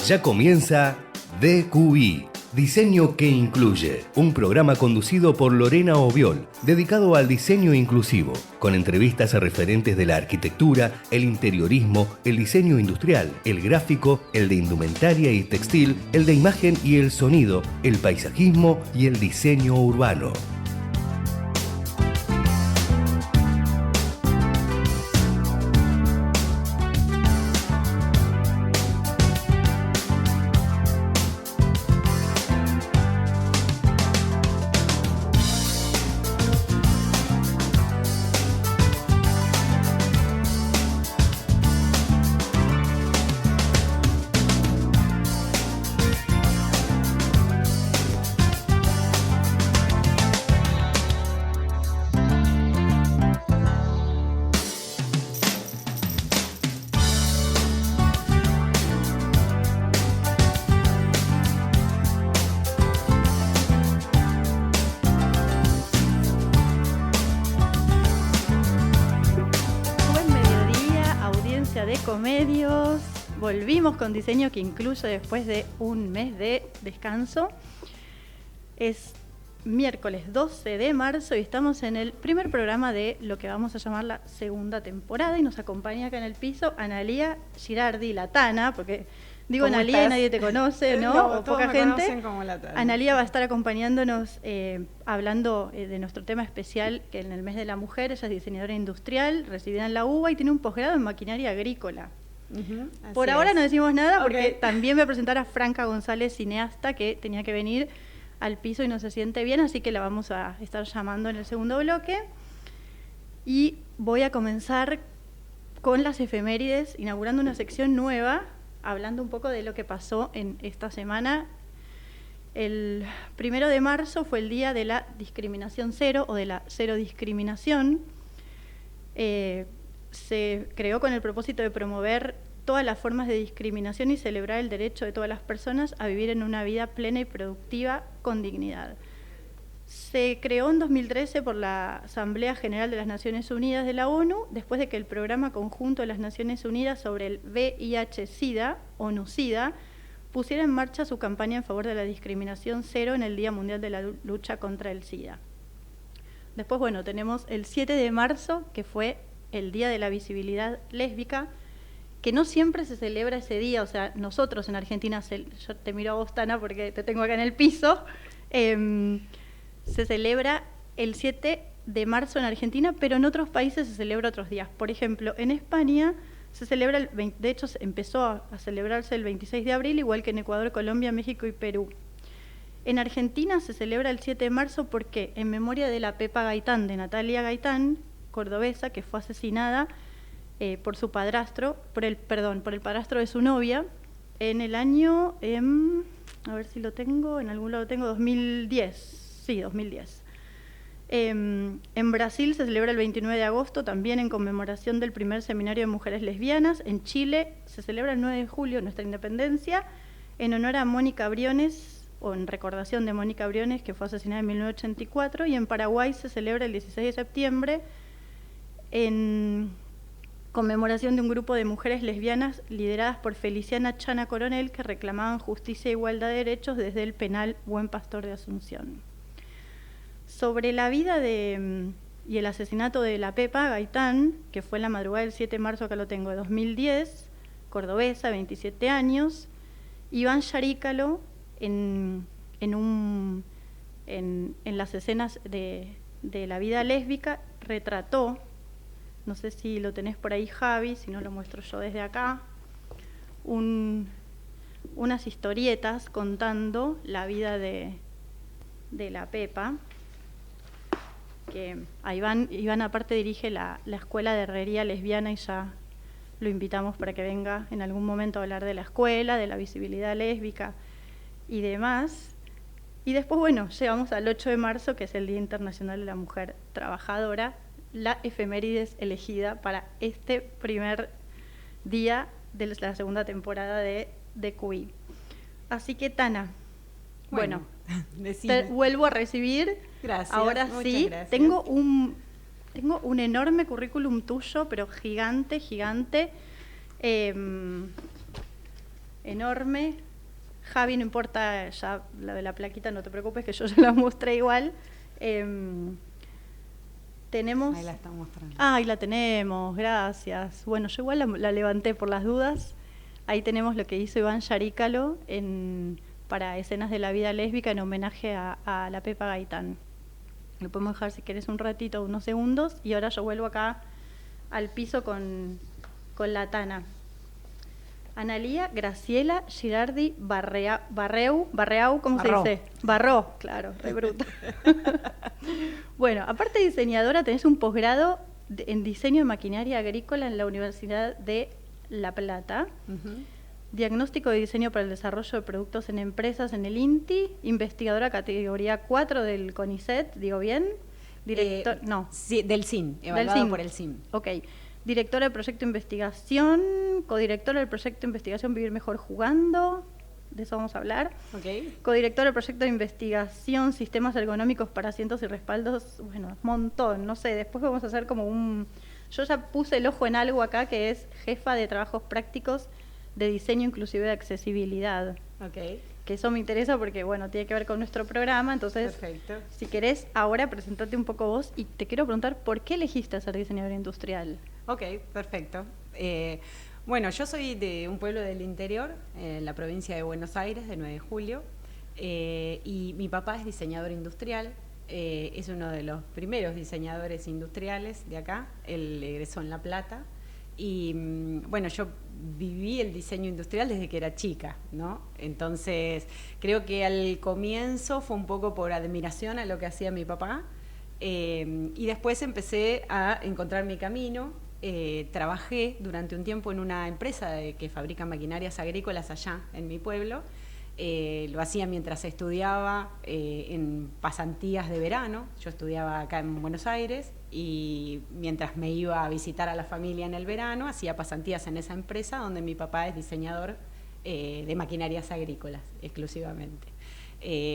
Ya comienza DQI, Diseño que Incluye, un programa conducido por Lorena Obiol, dedicado al diseño inclusivo, con entrevistas a referentes de la arquitectura, el interiorismo, el diseño industrial, el gráfico, el de indumentaria y textil, el de imagen y el sonido, el paisajismo y el diseño urbano. Volvimos con Diseño que Incluye después de un mes de descanso. Es miércoles 12 de marzo y estamos en el primer programa de lo que vamos a llamar la segunda temporada y nos acompaña acá en el piso Analía Girardi, la Tana, porque digo Analía y nadie te conoce, ¿no? No, o todos poca me gente. conocen como la Tana. Analía va a estar acompañándonos hablando de nuestro tema especial, que en el mes de la mujer. Ella es diseñadora industrial, recibida en la UBA y tiene un posgrado en maquinaria agrícola. Por ahora no decimos nada porque también voy a presentar a Franca González, cineasta, que tenía que venir al piso y no se siente bien, así que la vamos a estar llamando en el segundo bloque. Y voy a comenzar con las efemérides, inaugurando una sección nueva, hablando un poco de lo que pasó en esta semana. El 1 de marzo fue el día de la discriminación cero o de la cero discriminación. Se creó con el propósito de promover todas las formas de discriminación y celebrar el derecho de todas las personas a vivir en una vida plena y productiva con dignidad. Se creó en 2013 por la Asamblea General de las Naciones Unidas de la ONU, después de que el Programa Conjunto de las Naciones Unidas sobre el VIH-Sida, ONU-Sida, pusiera en marcha su campaña en favor de la discriminación cero en el Día Mundial de la Lucha contra el SIDA. Después, tenemos el 7 de marzo, que fue el Día de la Visibilidad Lésbica, que no siempre se celebra ese día. O sea, nosotros en Argentina, yo te miro a vos, Tana, porque te tengo acá en el piso, se celebra el 7 de marzo en Argentina, pero en otros países se celebra otros días. Por ejemplo, en España se celebra, de hecho empezó a celebrarse el 26 de abril, igual que en Ecuador, Colombia, México y Perú. En Argentina se celebra el 7 de marzo porque en memoria de la Pepa Gaitán, de Natalia Gaitán, cordobesa, que fue asesinada por su padrastro, por el padrastro de su novia, en el año, a ver si lo tengo, en algún lado lo tengo, 2010, sí, 2010. En Brasil se celebra el 29 de agosto, también en conmemoración del primer seminario de mujeres lesbianas. En Chile se celebra el 9 de julio, nuestra independencia, en honor a Mónica Briones, o en recordación de Mónica Briones, que fue asesinada en 1984, y en Paraguay se celebra el 16 de septiembre, en conmemoración de un grupo de mujeres lesbianas lideradas por Feliciana Chana Coronel, que reclamaban justicia e igualdad de derechos desde el penal Buen Pastor de Asunción. Sobre la vida y el asesinato de la Pepa Gaitán, que fue en la madrugada del 7 de marzo, acá lo tengo, de 2010, cordobesa, 27 años, Iván Yarícalo, en las escenas de la vida lésbica, retrató, no sé si lo tenés por ahí, Javi, si no lo muestro yo desde acá, unas historietas contando la vida de la Pepa, que a Iván aparte dirige la Escuela de Herrería Lesbiana y ya lo invitamos para que venga en algún momento a hablar de la escuela, de la visibilidad lésbica y demás. Y después, llegamos al 8 de marzo, que es el Día Internacional de la Mujer Trabajadora, la efemérides elegida para este primer día de la segunda temporada de QI. Así que, Tana, te vuelvo a recibir. Gracias. Ahora sí, gracias. tengo un enorme currículum tuyo, pero gigante. enorme. Javi, no importa ya la de la plaquita, no te preocupes que yo ya la mostré igual. Tenemos... Ahí la estamos mostrando. Ahí la tenemos, gracias. Bueno, yo igual la levanté por las dudas. Ahí tenemos lo que hizo Iván Yarícalo para escenas de la vida lésbica en homenaje a la Pepa Gaitán. Lo podemos dejar si querés un ratito, unos segundos, y ahora yo vuelvo acá al piso con la Tana. Analía Graciela Girardi Barreau, ¿cómo se dice? Barró, claro, re bruta. Bueno, aparte de diseñadora, tenés un posgrado en diseño de maquinaria agrícola en la Universidad de La Plata. Diagnóstico de diseño para el desarrollo de productos en empresas en el INTI, investigadora categoría 4 del CONICET, ¿digo bien? Director, no. Sí, del CIN, evaluado por el CIN. Ok. Directora del proyecto de investigación, codirectora del proyecto de investigación Vivir Mejor Jugando, de eso vamos a hablar. Okay. Codirectora del proyecto de investigación Sistemas Ergonómicos para Asientos y Respaldos, bueno, un montón, no sé, después vamos a hacer como yo ya puse el ojo en algo acá que es jefa de trabajos prácticos de diseño inclusive de accesibilidad. Okay. Que eso me interesa porque, bueno, tiene que ver con nuestro programa, entonces, perfecto. Si querés, ahora presentate un poco vos y te quiero preguntar, ¿por qué elegiste ser diseñadora industrial? Ok, perfecto. Bueno, yo soy de un pueblo del interior, en la provincia de Buenos Aires, de 9 de julio, y mi papá es diseñador industrial, es uno de los primeros diseñadores industriales de acá, él egresó en La Plata, y bueno, yo viví el diseño industrial desde que era chica, ¿no? Entonces, creo que al comienzo fue un poco por admiración a lo que hacía mi papá, y después empecé a encontrar mi camino. Trabajé durante un tiempo en una empresa que fabrica maquinarias agrícolas allá en mi pueblo. Lo hacía mientras estudiaba en pasantías de verano. Yo estudiaba acá en Buenos Aires y mientras me iba a visitar a la familia en el verano, hacía pasantías en esa empresa donde mi papá es diseñador de maquinarias agrícolas exclusivamente.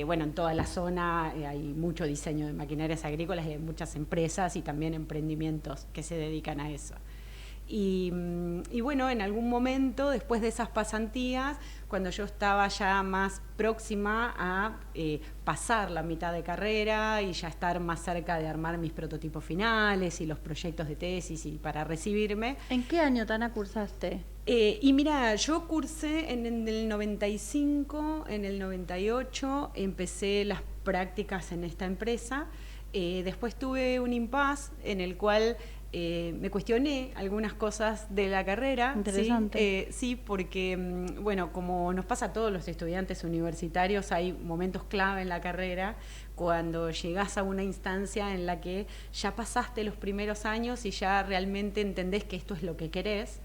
Bueno, en toda la zona hay mucho diseño de maquinarias agrícolas y hay muchas empresas y también emprendimientos que se dedican a eso. Y bueno, en algún momento, después de esas pasantías, cuando yo estaba ya más próxima a pasar la mitad de carrera y ya estar más cerca de armar mis prototipos finales y los proyectos de tesis y para recibirme. ¿En qué año, Tana, cursaste? Y mira, yo cursé en el 95, en el 98 empecé las prácticas en esta empresa. Después tuve un impasse en el cual me cuestioné algunas cosas de la carrera. Interesante. Sí, porque, bueno, como nos pasa a todos los estudiantes universitarios, hay momentos clave en la carrera cuando llegás a una instancia en la que ya pasaste los primeros años y ya realmente entendés que esto es lo que querés.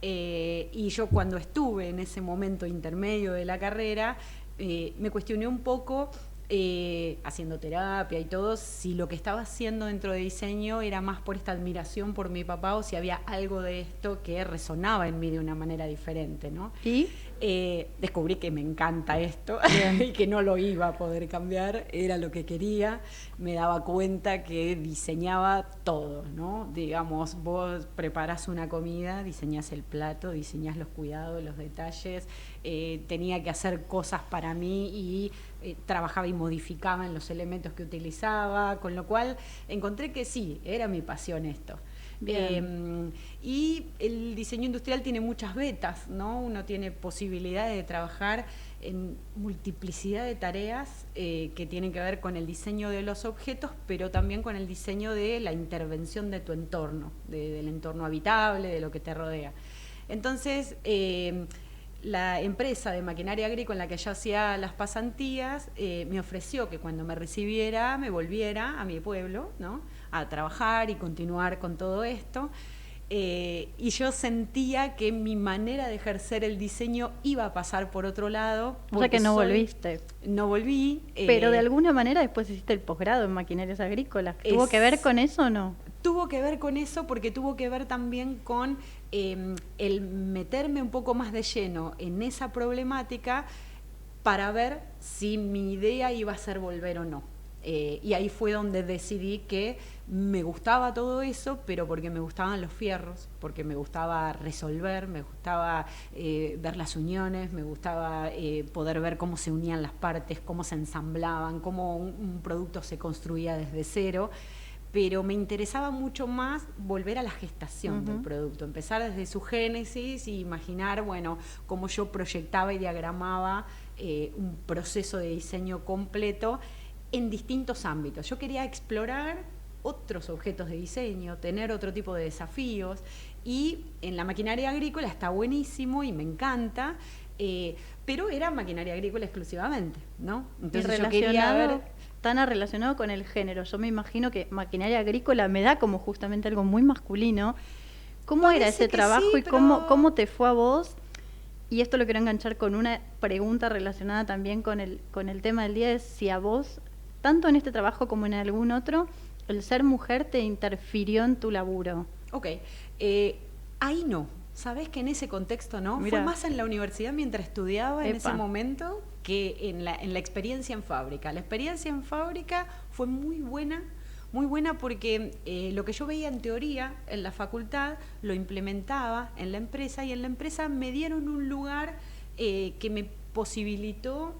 Y yo cuando estuve en ese momento intermedio de la carrera, me cuestioné un poco, haciendo terapia y todo, si lo que estaba haciendo dentro de diseño era más por esta admiración por mi papá o si había algo de esto que resonaba en mí de una manera diferente, ¿no? ¿Y? Descubrí que me encanta esto y que no lo iba a poder cambiar, era lo que quería. Me daba cuenta que diseñaba todo, ¿no? Digamos, vos preparás una comida, diseñás el plato, diseñás los cuidados, los detalles, tenía que hacer cosas para mí y trabajaba y modificaba en los elementos que utilizaba, con lo cual encontré que sí, era mi pasión esto. Y el diseño industrial tiene muchas vetas, ¿no? Uno tiene posibilidades de trabajar en multiplicidad de tareas que tienen que ver con el diseño de los objetos, pero también con el diseño de la intervención de tu entorno, del entorno habitable, de lo que te rodea. Entonces, la empresa de maquinaria agrícola en la que yo hacía las pasantías me ofreció que cuando me recibiera me volviera a mi pueblo, ¿no? A trabajar y continuar con todo esto. Y yo sentía que mi manera de ejercer el diseño iba a pasar por otro lado. O sea que no volviste. No volví. Pero de alguna manera después hiciste el posgrado en maquinarias agrícolas. ¿Tuvo que ver con eso o no? Tuvo que ver con eso porque tuvo que ver también con el meterme un poco más de lleno en esa problemática para ver si mi idea iba a ser volver o no. Y ahí fue donde decidí que me gustaba todo eso, pero porque me gustaban los fierros, porque me gustaba resolver, me gustaba ver las uniones, me gustaba poder ver cómo se unían las partes, cómo se ensamblaban, cómo un producto se construía desde cero. Pero me interesaba mucho más volver a la gestación del producto, empezar desde su génesis y imaginar, bueno, cómo yo proyectaba y diagramaba un proceso de diseño completo en distintos ámbitos. Yo quería explorar otros objetos de diseño, tener otro tipo de desafíos, y en la maquinaria agrícola está buenísimo y me encanta, pero era maquinaria agrícola exclusivamente, ¿no? Entonces yo quería ver... Tan relacionado con el género. Yo me imagino que maquinaria agrícola me da como justamente algo muy masculino. ¿Cómo era ese trabajo y cómo te fue a vos? Y esto lo quiero enganchar con una pregunta relacionada también con el tema del día, es si a vos, tanto en este trabajo como en algún otro, el ser mujer te interfirió en tu laburo. Ok, ahí no. ¿Sabés que en ese contexto no? Mirá. Fue más en la universidad mientras estudiaba en Epa. ese momento que en la experiencia en fábrica. La experiencia en fábrica fue muy buena porque lo que yo veía en teoría en la facultad lo implementaba en la empresa, y en la empresa me dieron un lugar que me posibilitó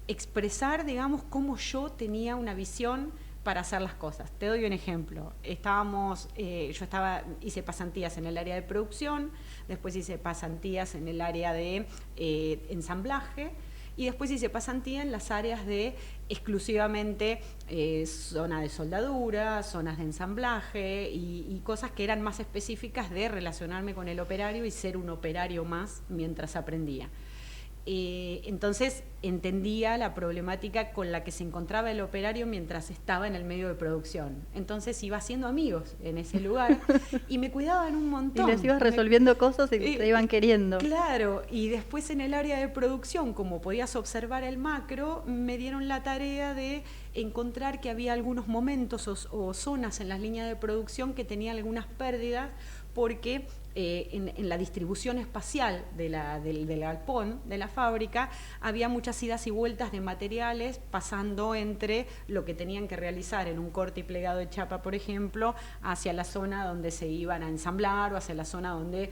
expresar, digamos, cómo yo tenía una visión para hacer las cosas. Te doy un ejemplo. Hice pasantías en el área de producción, después hice pasantías en el área de ensamblaje, y después hice pasantía en las áreas de exclusivamente zona de soldadura, zonas de ensamblaje y cosas que eran más específicas de relacionarme con el operario y ser un operario más mientras aprendía. Entonces entendía la problemática con la que se encontraba el operario mientras estaba en el medio de producción. Entonces iba haciendo amigos en ese lugar y me cuidaban un montón. Y les ibas resolviendo cosas y te iban queriendo. Claro, y después en el área de producción, como podías observar el macro, me dieron la tarea de encontrar que había algunos momentos o zonas en las líneas de producción que tenían algunas pérdidas, porque en la distribución espacial del galpón, de la fábrica, había muchas idas y vueltas de materiales pasando entre lo que tenían que realizar en un corte y plegado de chapa, por ejemplo, hacia la zona donde se iban a ensamblar o hacia la zona donde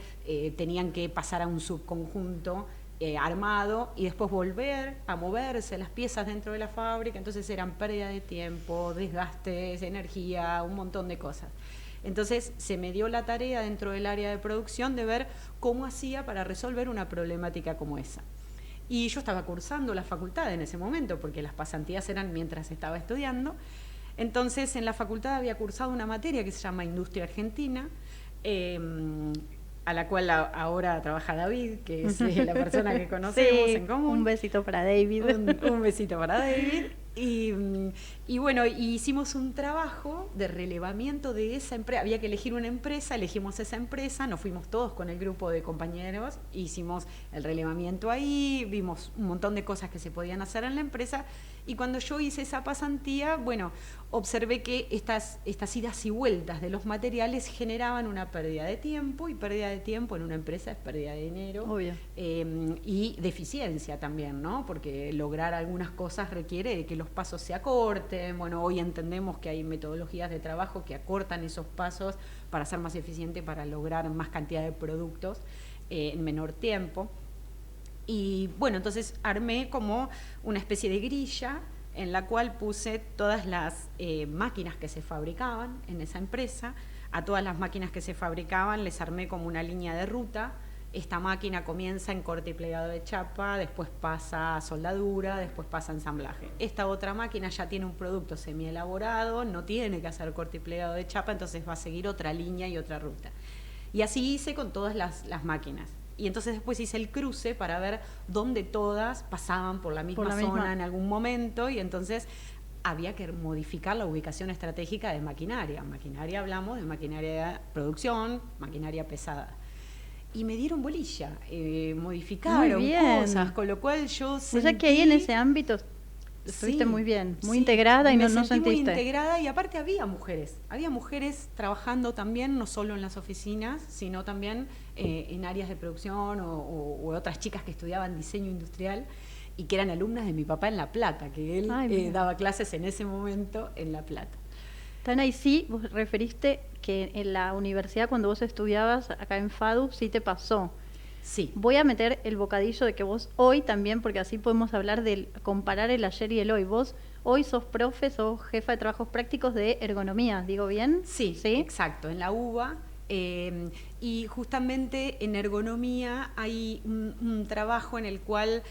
tenían que pasar a un subconjunto armado y después volver a moverse las piezas dentro de la fábrica. Entonces eran pérdida de tiempo, desgastes, energía, un montón de cosas. Entonces se me dio la tarea dentro del área de producción de ver cómo hacía para resolver una problemática como esa. Y yo estaba cursando la facultad en ese momento, porque las pasantías eran mientras estaba estudiando. Entonces en la facultad había cursado una materia que se llama Industria Argentina, a la cual ahora trabaja David, que es la persona que conocemos en común. Un besito para David. Un besito para David. Y bueno, hicimos un trabajo de relevamiento de esa empresa. Había que elegir una empresa, elegimos esa empresa, nos fuimos todos con el grupo de compañeros, hicimos el relevamiento ahí, vimos un montón de cosas que se podían hacer en la empresa, y cuando yo hice esa pasantía, bueno, observé que estas idas y vueltas de los materiales generaban una pérdida de tiempo, y pérdida de tiempo en una empresa es pérdida de dinero. Obvio. Y de eficiencia también, ¿no? Porque lograr algunas cosas requiere de que los pasos se acorten. Bueno, hoy entendemos que hay metodologías de trabajo que acortan esos pasos para ser más eficiente, para lograr más cantidad de productos en menor tiempo. Y bueno, entonces armé como una especie de grilla en la cual puse todas las máquinas que se fabricaban en esa empresa. A todas las máquinas que se fabricaban les armé como una línea de ruta. Esta máquina comienza en corte y plegado de chapa, después pasa a soldadura, después pasa a ensamblaje. Esta otra máquina ya tiene un producto semi-elaborado, no tiene que hacer corte y plegado de chapa, entonces va a seguir otra línea y otra ruta. Y así hice con todas las máquinas. Y entonces después hice el cruce para ver dónde todas pasaban por la misma zona en algún momento, y entonces había que modificar la ubicación estratégica de maquinaria. Maquinaria, hablamos de maquinaria de producción, maquinaria pesada. Y me dieron bolilla, modificaron cosas, con lo cual yo sentí... O sea que ahí en ese ámbito estuviste muy bien, muy integrada, y no sentiste... muy integrada, y aparte había mujeres trabajando también, no solo en las oficinas, sino también en áreas de producción o otras chicas que estudiaban diseño industrial. y que eran alumnas de mi papá en La Plata, que él Ay, daba clases en ese momento en La Plata. Tan ahí sí, vos referiste que en la universidad cuando vos estudiabas acá en FADU sí te pasó. Sí. Voy a meter el bocadillo de que vos hoy también, porque así podemos hablar de comparar el ayer y el hoy. Vos hoy sos profe, sos jefa de trabajos prácticos de ergonomía, ¿digo bien? Sí, ¿Sí? exacto, en la UBA. Y justamente en ergonomía hay un trabajo en el cual,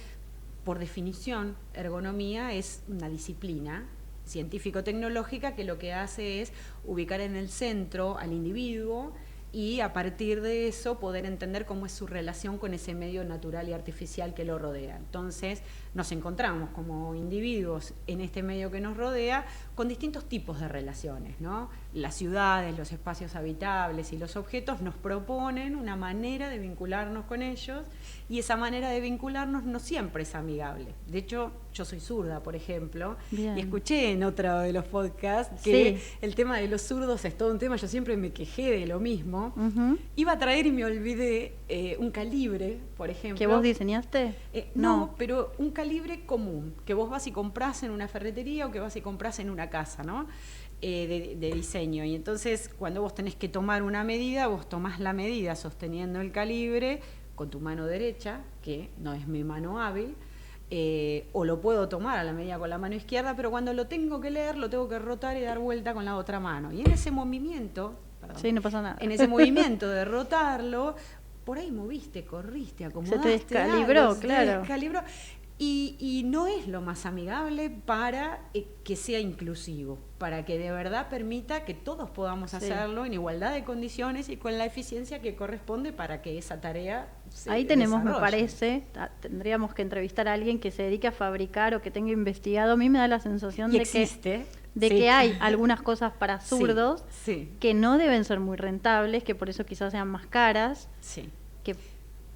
por definición, ergonomía es una disciplina científico-tecnológica que lo que hace es ubicar en el centro al individuo y a partir de eso poder entender cómo es su relación con ese medio natural y artificial que lo rodea. Entonces nos encontramos como individuos en este medio que nos rodea con distintos tipos de relaciones, ¿no? Las ciudades, los espacios habitables y los objetos nos proponen una manera de vincularnos con ellos y esa manera de vincularnos no siempre es amigable. De hecho, yo soy zurda, por ejemplo, Bien. y escuché en otro de los podcasts que Sí. el tema de los zurdos es todo un tema, yo siempre me quejé de lo mismo. Ujú. Iba a traer y me olvidé un calibre, por ejemplo. ¿Que vos diseñaste? No, pero un calibre común, que vos vas y comprás en una ferretería o que vas y comprás en una casa, ¿no? De diseño. Y entonces, cuando vos tenés que tomar una medida, vos tomás la medida sosteniendo el calibre con tu mano derecha, que no es mi mano hábil, o lo puedo tomar a la medida con la mano izquierda, pero cuando lo tengo que leer, lo tengo que rotar y dar vuelta con la otra mano. Y en ese movimiento, Sí, no pasa nada. en ese movimiento de rotarlo, por ahí moviste, corriste, acomodaste. Se te descalibró, algo, claro. Se te descalibró. Y no es lo más amigable para que sea inclusivo, para que de verdad permita que todos podamos hacerlo en igualdad de condiciones y con la eficiencia que corresponde para que esa tarea se Ahí tenemos, me desarrolle. parece, tendríamos que entrevistar a alguien que se dedique a fabricar o que tenga investigado. A mí me da la sensación Y de existe. de Sí. que hay algunas cosas para zurdos Sí, que no deben ser muy rentables, que por eso quizás sean más caras, sí. que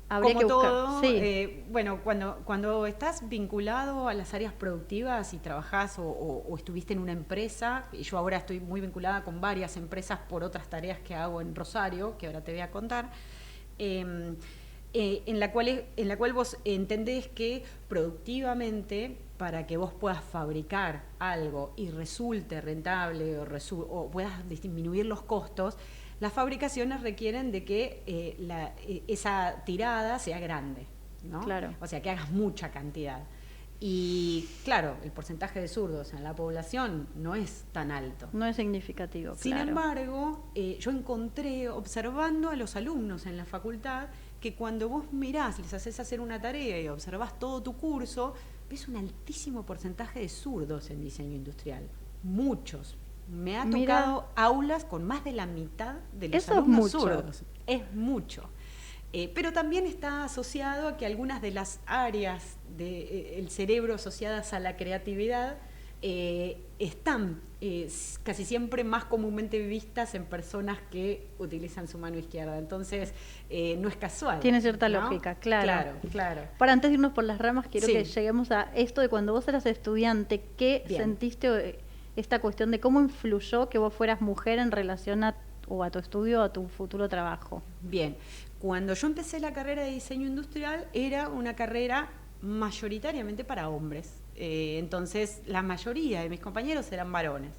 habría Como que buscar. todo, Sí. bueno, cuando estás vinculado a las áreas productivas y trabajás o estuviste en una empresa, y yo ahora estoy muy vinculada con varias empresas por otras tareas que hago en Rosario, que ahora te voy a contar, en la cual vos entendés que productivamente, para que vos puedas fabricar algo y resulte rentable o puedas disminuir los costos, las fabricaciones requieren de que esa tirada sea grande, ¿no? Claro. O sea, que hagas mucha cantidad. Y claro, el porcentaje de zurdos en la población no es tan alto. No es significativo, Sin claro. embargo, yo encontré, observando a los alumnos en la facultad, que cuando vos mirás, les haces hacer una tarea y observás todo tu curso, ves un altísimo porcentaje de zurdos en diseño industrial. Muchos. Me ha Mira. tocado aulas con más de la mitad de los Eso es alumnos mucho. zurdos. Es mucho. Pero también está asociado a que algunas de las áreas del cerebro asociadas a la creatividad están casi siempre más comúnmente vistas en personas que utilizan su mano izquierda. Entonces, no es casual. Tiene cierta ¿no? lógica, claro. Claro, claro. Para antes de irnos por las ramas, quiero Sí. que lleguemos a esto de cuando vos eras estudiante, ¿qué Bien. sentiste esta cuestión de cómo influyó que vos fueras mujer en relación a tu estudio o a tu futuro trabajo? Bien, cuando yo empecé la carrera de diseño industrial era una carrera mayoritariamente para hombres. Entonces la mayoría de mis compañeros eran varones.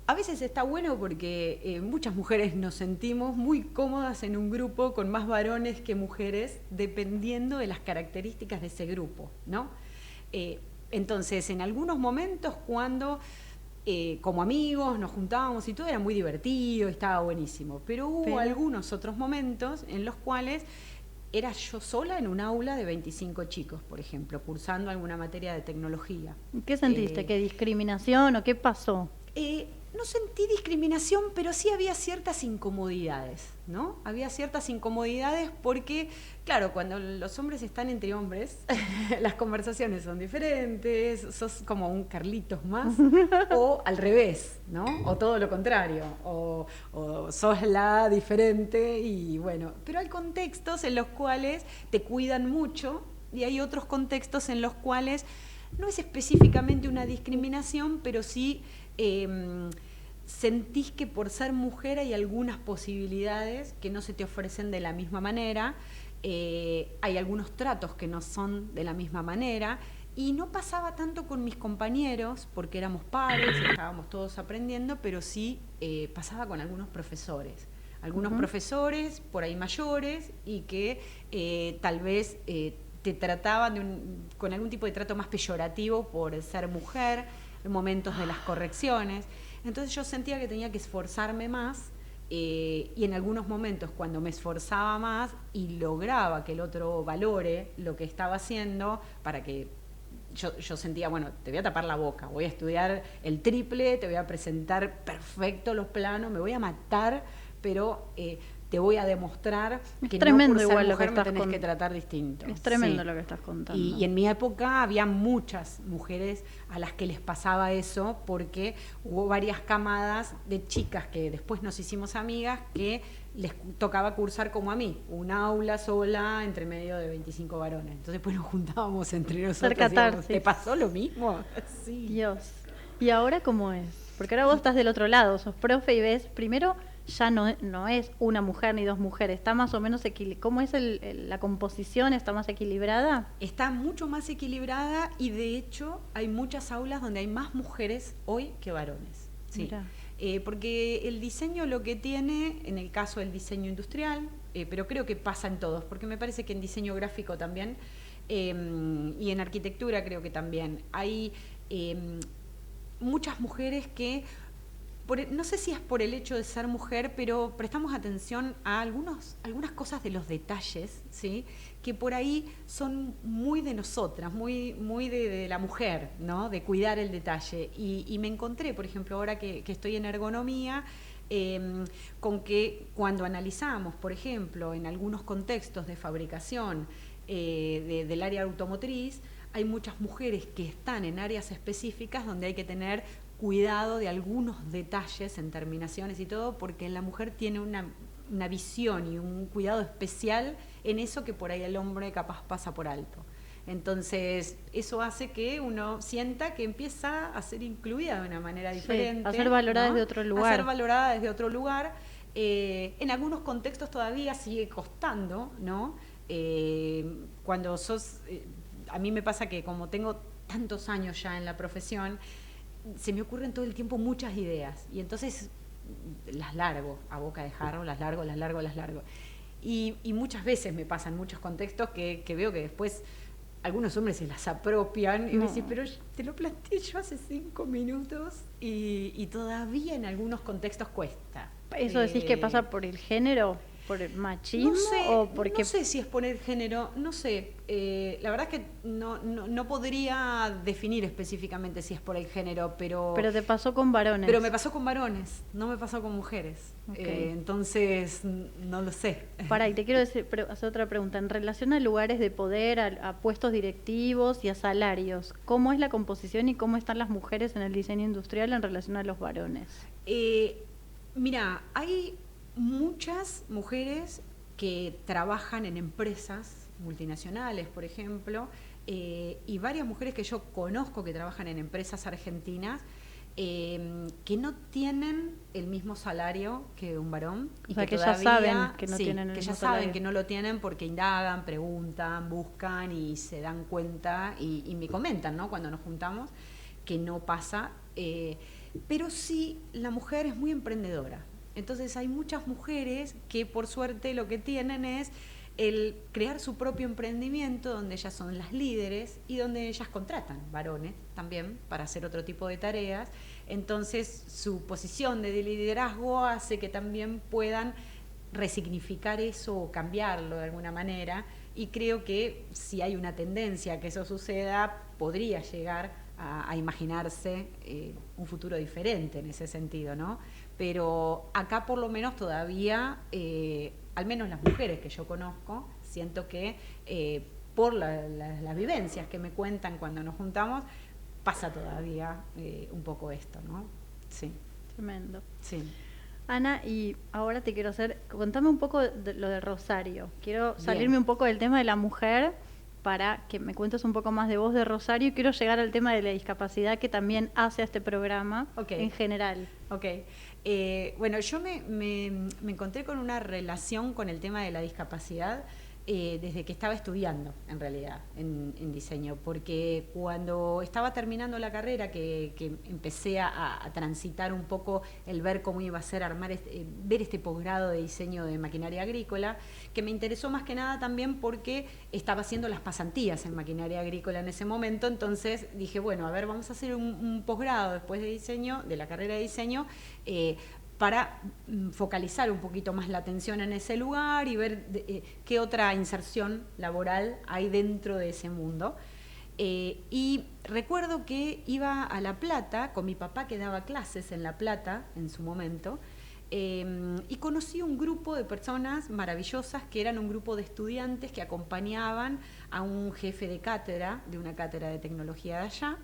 A veces está bueno porque muchas mujeres nos sentimos muy cómodas en un grupo con más varones que mujeres, dependiendo de las características de ese grupo, ¿no? Entonces, en algunos momentos cuando como amigos nos juntábamos y todo era muy divertido, estaba buenísimo, pero hubo algunos otros momentos en los cuales era yo sola en un aula de 25 chicos, por ejemplo, cursando alguna materia de tecnología. ¿Qué sentiste? ¿Qué discriminación o qué pasó? No sentí discriminación, pero sí había ciertas incomodidades, ¿no? Había ciertas incomodidades porque, claro, cuando los hombres están entre hombres, las conversaciones son diferentes, sos como un Carlitos más, o al revés, ¿no? O todo lo contrario, o sos la diferente y bueno, pero hay contextos en los cuales te cuidan mucho y hay otros contextos en los cuales no es específicamente una discriminación, pero sí sentís que por ser mujer hay algunas posibilidades que no se te ofrecen de la misma manera hay algunos tratos que no son de la misma manera, y no pasaba tanto con mis compañeros, porque éramos pares y estábamos todos aprendiendo, pero sí pasaba con algunos profesores. Algunos profesores por ahí mayores y que tal vez te trataban con algún tipo de trato más peyorativo por ser mujer, en momentos de las correcciones. Entonces yo sentía que tenía que esforzarme más, y en algunos momentos cuando me esforzaba más y lograba que el otro valore lo que estaba haciendo, para que yo sentía, bueno, te voy a tapar la boca, voy a estudiar el triple, te voy a presentar perfecto los planos, me voy a matar, pero te voy a demostrar que no por ser mujer me tenés que tratar distinto. Es tremendo lo que estás contando. Y en mi época había muchas mujeres a las que les pasaba eso, porque hubo varias camadas de chicas que después nos hicimos amigas que les tocaba cursar como a mí, un aula sola entre medio de 25 varones. Entonces pues nos juntábamos entre nosotros. Decíamos, ¿te pasó lo mismo? Sí. Dios. ¿Y ahora cómo es? Porque ahora vos estás del otro lado, sos profe y ves, primero ya no es una mujer ni dos mujeres, está más o menos ¿cómo es la composición? ¿Está más equilibrada? Está mucho más equilibrada, y de hecho hay muchas aulas donde hay más mujeres hoy que varones. Sí. Porque el diseño lo que tiene, en el caso del diseño industrial, pero creo que pasa en todos, porque me parece que en diseño gráfico también, y en arquitectura creo que también, hay muchas mujeres que, no sé si es por el hecho de ser mujer, pero prestamos atención a algunas cosas de los detalles, ¿sí?, que por ahí son muy de nosotras, muy de la mujer, ¿no?, de cuidar el detalle. Y me encontré, por ejemplo, ahora que estoy en ergonomía, con que cuando analizamos, por ejemplo, en algunos contextos de fabricación del área automotriz, hay muchas mujeres que están en áreas específicas donde hay que tener cuidado de algunos detalles en terminaciones y todo, porque la mujer tiene una visión y un cuidado especial en eso que por ahí el hombre capaz pasa por alto. Entonces, eso hace que uno sienta que empieza a ser incluida de una manera diferente. Sí, a ser valorada, ¿no?, desde otro lugar. A ser valorada desde otro lugar. En algunos contextos todavía sigue costando, ¿no? Cuando sos... a mí me pasa que como tengo tantos años ya en la profesión, se me ocurren todo el tiempo muchas ideas, y entonces las largo a boca de jarro, las largo. Y muchas veces me pasa en muchos contextos que veo que después algunos hombres se las apropian y me dicen, pero te lo planteé yo hace 5 minutos y todavía en algunos contextos cuesta. ¿Eso decís que pasa por el género? ¿Por el machismo? No sé si es por el género, no sé. La verdad es que no podría definir específicamente si es por el género, pero... Pero te pasó con varones. Pero me pasó con varones, no me pasó con mujeres. Okay. Entonces, no lo sé. Pará, y te quiero hacer otra pregunta. En relación a lugares de poder, a puestos directivos y a salarios, ¿cómo es la composición y cómo están las mujeres en el diseño industrial en relación a los varones? Mira, hay muchas mujeres que trabajan en empresas multinacionales, por ejemplo, y varias mujeres que yo conozco que trabajan en empresas argentinas, que no tienen el mismo salario que un varón. Y o sea, que todavía, ya saben que no tienen el que mismo ya salario. saben que no lo tienen porque indagan, preguntan, buscan y se dan cuenta y me comentan, ¿no?, cuando nos juntamos, que no pasa. Pero sí, la mujer es muy emprendedora. Entonces hay muchas mujeres que por suerte lo que tienen es el crear su propio emprendimiento, donde ellas son las líderes y donde ellas contratan varones también para hacer otro tipo de tareas. Entonces su posición de liderazgo hace que también puedan resignificar eso o cambiarlo de alguna manera, y creo que si hay una tendencia a que eso suceda, podría llegar a imaginarse un futuro diferente en ese sentido, ¿no? Pero acá por lo menos todavía, al menos las mujeres que yo conozco, siento que por las vivencias que me cuentan cuando nos juntamos, pasa todavía un poco esto, ¿no? Sí. Tremendo. Sí. Ana, y ahora te quiero contame un poco de lo de Rosario. Quiero salirme Bien. un poco del tema de la mujer para que me cuentes un poco más de vos de Rosario, y quiero llegar al tema de la discapacidad que también hace a este programa en general. Okay. Bueno, yo me encontré con una relación con el tema de la discapacidad desde que estaba estudiando, en realidad, en diseño, porque cuando estaba terminando la carrera, que empecé a transitar un poco el ver cómo iba a ser ver este posgrado de diseño de maquinaria agrícola, que me interesó más que nada también porque estaba haciendo las pasantías en maquinaria agrícola en ese momento. Entonces dije, bueno, a ver, vamos a hacer un posgrado después de diseño, de la carrera de diseño, para focalizar un poquito más la atención en ese lugar y ver qué otra inserción laboral hay dentro de ese mundo. Y recuerdo que iba a La Plata, con mi papá que daba clases en La Plata en su momento, y conocí un grupo de personas maravillosas que eran un grupo de estudiantes que acompañaban a un jefe de cátedra, de una cátedra de tecnología de allá,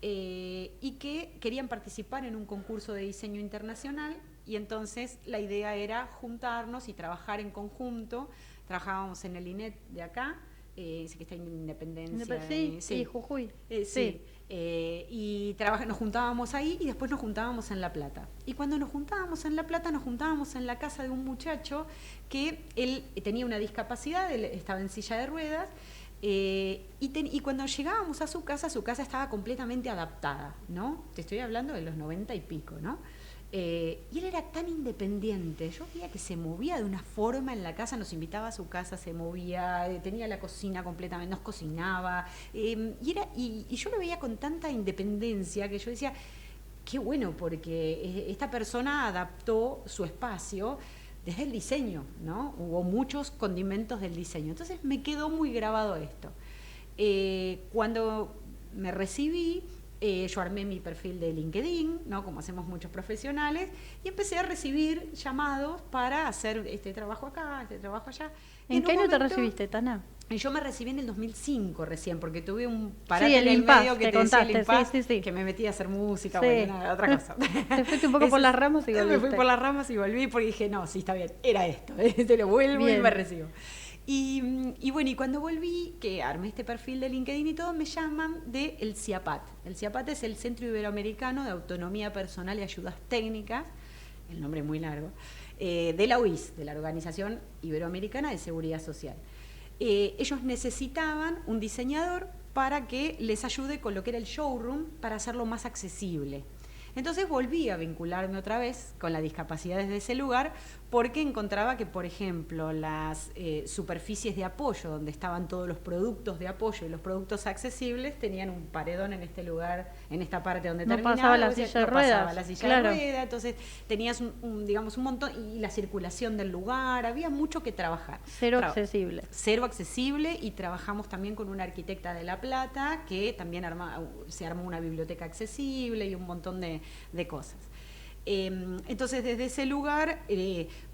y que querían participar en un concurso de diseño internacional, y entonces la idea era juntarnos y trabajar en conjunto. Trabajábamos en el INET de acá, que está en Independencia. Sí, Jujuy. Sí. Y nos juntábamos ahí y después nos juntábamos en La Plata. Y cuando nos juntábamos en La Plata, nos juntábamos en la casa de un muchacho que él tenía una discapacidad, él estaba en silla de ruedas. Y cuando llegábamos a su casa estaba completamente adaptada, ¿no? Te estoy hablando de los 90 y pico, ¿no? Y él era tan independiente, yo veía que se movía de una forma en la casa, nos invitaba a su casa, se movía, tenía la cocina completamente, nos cocinaba, y yo lo veía con tanta independencia que yo decía, qué bueno, porque esta persona adaptó su espacio desde el diseño, ¿no? Hubo muchos condimentos del diseño. Entonces me quedó muy grabado esto. Cuando me recibí, yo armé mi perfil de LinkedIn, ¿no? Como hacemos muchos profesionales, y empecé a recibir llamados para hacer este trabajo acá, este trabajo allá. ¿En qué año te recibiste, Tana? Yo me recibí en el 2005 recién, porque tuve un parate el en el impas, medio que te contaste, decía el impas, sí. que me metí a hacer música, Sí. bueno, nada, otra cosa. Te fuiste un poco por las ramas y volviste. Me fui por las ramas y volví porque dije, no, sí, está bien, era esto, te lo vuelvo Bien. y me recibo. Y bueno, y cuando volví, que armé este perfil de LinkedIn y todo, me llaman del CIAPAT. El CIAPAT es el Centro Iberoamericano de Autonomía Personal y Ayudas Técnicas, el nombre es muy largo, de la OIS, de la Organización Iberoamericana de Seguridad Social. Ellos necesitaban un diseñador para que les ayude con lo que era el showroom para hacerlo más accesible. Entonces volví a vincularme otra vez con la discapacidad desde ese lugar, porque encontraba que, por ejemplo, las superficies de apoyo, donde estaban todos los productos de apoyo y los productos accesibles, tenían un paredón en este lugar, en esta parte donde terminaba. Pasaba la silla de ruedas. Pasaba la silla de ruedas, entonces tenías digamos, un montón, y la circulación del lugar, había mucho que trabajar. Cero accesible. Cero accesible, y trabajamos también con una arquitecta de La Plata, que también se armó una biblioteca accesible y un montón de cosas. Entonces desde ese lugar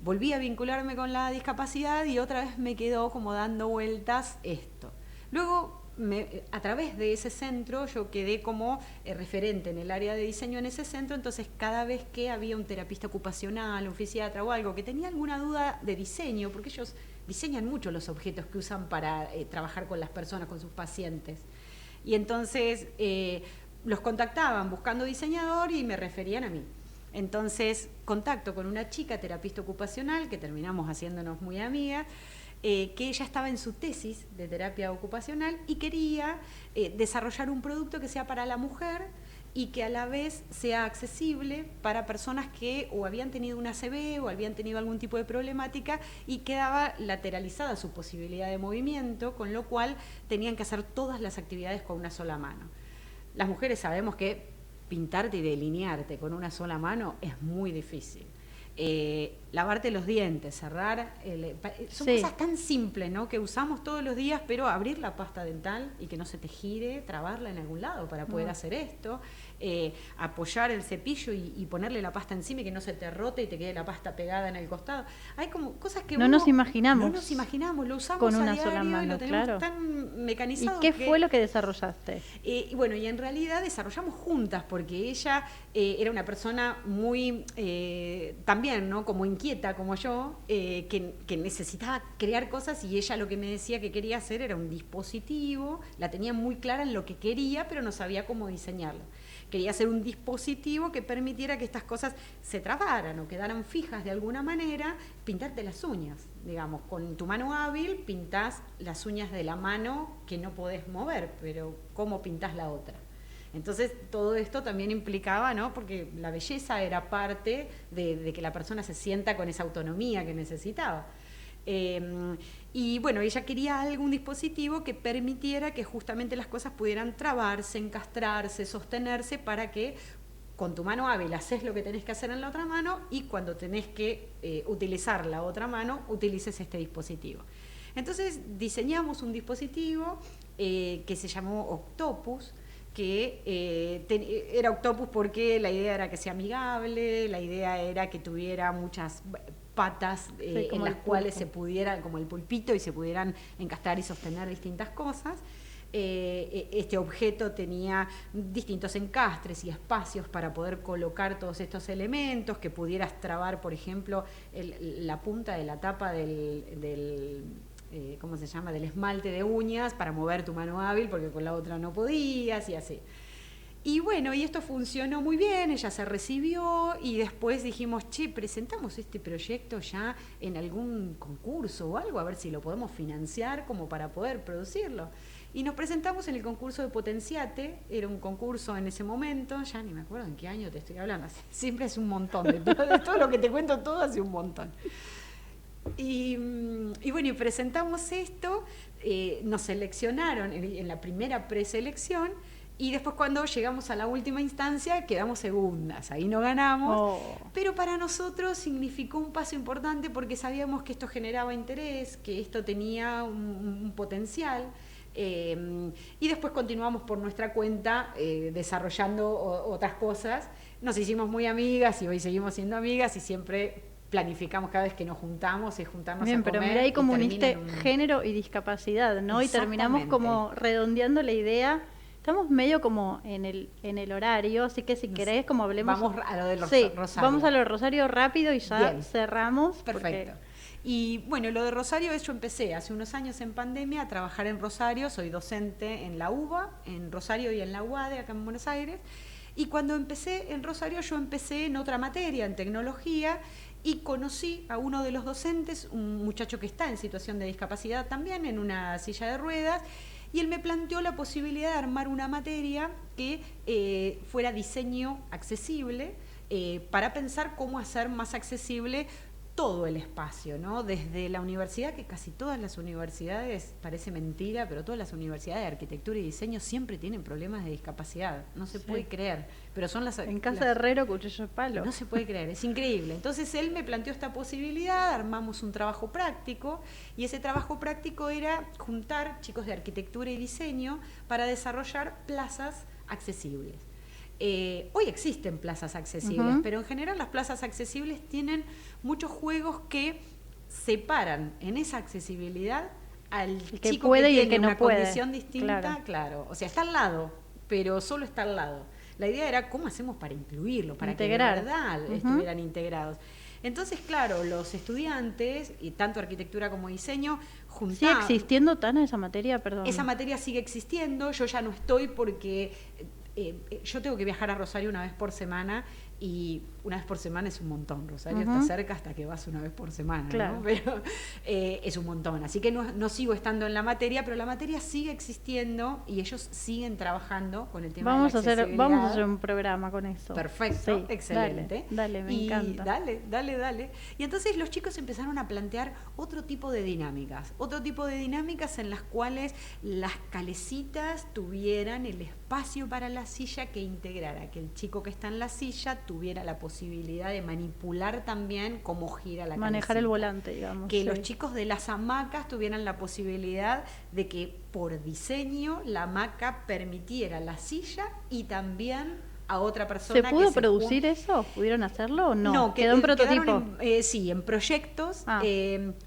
volví a vincularme con la discapacidad y otra vez me quedó como dando vueltas esto. Luego, a través de ese centro, yo quedé como referente en el área de diseño en ese centro. Entonces cada vez que había un terapista ocupacional, un fisiatra o algo que tenía alguna duda de diseño, porque ellos diseñan mucho los objetos que usan para trabajar con las personas, con sus pacientes, y entonces los contactaban buscando diseñador y me referían a mí. Entonces, contacto con una chica terapista ocupacional, que terminamos haciéndonos muy amigas, que ella estaba en su tesis de terapia ocupacional y quería desarrollar un producto que sea para la mujer y que a la vez sea accesible para personas que o habían tenido una ACV o habían tenido algún tipo de problemática y quedaba lateralizada su posibilidad de movimiento, con lo cual tenían que hacer todas las actividades con una sola mano. Las mujeres sabemos que pintarte y delinearte con una sola mano es muy difícil. Lavarte los dientes, cerrar, son cosas tan simples, ¿no?, que usamos todos los días, pero abrir la pasta dental y que no se te gire, trabarla en algún lado para poder hacer esto, apoyar el cepillo y ponerle la pasta encima y que no se te rote y te quede la pasta pegada en el costado. Hay como cosas que no nos imaginamos. No nos imaginamos, lo usamos con a una diario sola mano, y lo tenemos claro, tan mecanizado. ¿Y qué fue lo que desarrollaste? Y bueno, y en realidad desarrollamos juntas, porque ella era una persona muy también también, ¿no? Como inquieta como yo, que necesitaba crear cosas, y ella lo que me decía que quería hacer era un dispositivo. La tenía muy clara en lo que quería, pero no sabía cómo diseñarlo. Quería hacer un dispositivo que permitiera que estas cosas se trabaran o quedaran fijas de alguna manera. Pintarte las uñas, digamos, con tu mano hábil pintás las uñas de la mano que no podés mover, pero ¿cómo pintás la otra? Entonces todo esto también implicaba, ¿no? Porque la belleza era parte de que la persona se sienta con esa autonomía que necesitaba. Y bueno, ella quería algún dispositivo que permitiera que justamente las cosas pudieran trabarse, encastrarse, sostenerse, para que con tu mano hábil haces lo que tenés que hacer en la otra mano, y cuando tenés que utilizar la otra mano, utilices este dispositivo. Entonces diseñamos un dispositivo que se llamó Octopus, que era Octopus porque la idea era que sea amigable, la idea era que tuviera muchas patas en las cuales se pudieran, como el pulpito, y se pudieran encastrar y sostener distintas cosas. Este objeto tenía distintos encastres y espacios para poder colocar todos estos elementos, que pudieras trabar, por ejemplo, la punta de la tapa del ¿cómo se llama?, del esmalte de uñas, para mover tu mano hábil, porque con la otra no podías, y así. Y bueno, y esto funcionó muy bien, ella se recibió, y después dijimos, che, presentamos este proyecto ya en algún concurso o algo, a ver si lo podemos financiar como para poder producirlo. Y nos presentamos en el concurso de Potenciate. Era un concurso en ese momento, ya ni me acuerdo en qué año te estoy hablando, siempre es un montón, de todo lo que te cuento, todo hace un montón. Y bueno, y presentamos esto, nos seleccionaron en la primera preselección, y después cuando llegamos a la última instancia quedamos segundas, ahí no ganamos, pero para nosotros significó un paso importante, porque sabíamos que esto generaba interés, que esto tenía un potencial. Y después continuamos por nuestra cuenta desarrollando otras cosas. Nos hicimos muy amigas y hoy seguimos siendo amigas, y siempre planificamos cada vez que nos juntamos y juntarnos a comer. Pero mira, ahí como uniste género y discapacidad, ¿no? Y terminamos como redondeando la idea. Estamos medio como en el horario, así que si querés, como hablemos... Vamos a lo del Rosario. Vamos a lo de Rosario rápido y ya Bien. cerramos. Perfecto. Y bueno, lo de Rosario es, yo empecé hace unos años en pandemia a trabajar en Rosario. Soy docente en la UBA, en Rosario, y en la UADE, acá en Buenos Aires. Y cuando empecé en Rosario, yo empecé en otra materia, en tecnología, y conocí a uno de los docentes, un muchacho que está en situación de discapacidad también, en una silla de ruedas, y él me planteó la posibilidad de armar una materia que fuera diseño accesible, para pensar cómo hacer más accesible todo el espacio, ¿no? Desde la universidad, que casi todas las universidades, parece mentira, pero todas las universidades de arquitectura y diseño siempre tienen problemas de discapacidad, no se puede creer, pero son las... En casa de herrero, cuchillo de palo. No se puede creer, es increíble. Entonces él me planteó esta posibilidad, armamos un trabajo práctico, y ese trabajo práctico era juntar chicos de arquitectura y diseño para desarrollar plazas accesibles. Hoy existen plazas accesibles, pero en general las plazas accesibles tienen muchos juegos que separan en esa accesibilidad al chico que tiene una condición distinta, claro. O sea, está al lado, pero solo está al lado. La idea era cómo hacemos para incluirlo, para que de verdad estuvieran integrados. Entonces, claro, los estudiantes, y tanto arquitectura como diseño, juntaban... ¿Sigue existiendo, Tana, esa materia? Perdón. Esa materia sigue existiendo, yo ya no estoy porque... yo tengo que viajar a Rosario una vez por semana, y una vez por semana es un montón. Rosario está cerca hasta que vas una vez por semana, claro, ¿no? Pero es un montón. Así que no sigo estando en la materia, pero la materia sigue existiendo y ellos siguen trabajando con el tema de la accesibilidad. Vamos a hacer un programa con eso. Perfecto, sí, excelente. Dale, me encanta. Dale. Y entonces los chicos empezaron a plantear otro tipo de dinámicas en las cuales las calecitas tuvieran el espacio para la silla que integrara, que el chico que está en la silla tuviera la posibilidad de manipular también cómo gira la manejar calecita. El volante, digamos. Que los chicos de las hamacas tuvieran la posibilidad de que por diseño la hamaca permitiera la silla y también a otra persona. ¿Se pudo producir eso? ¿Pudieron hacerlo o no? No, quedó en prototipo. Sí, en proyectos,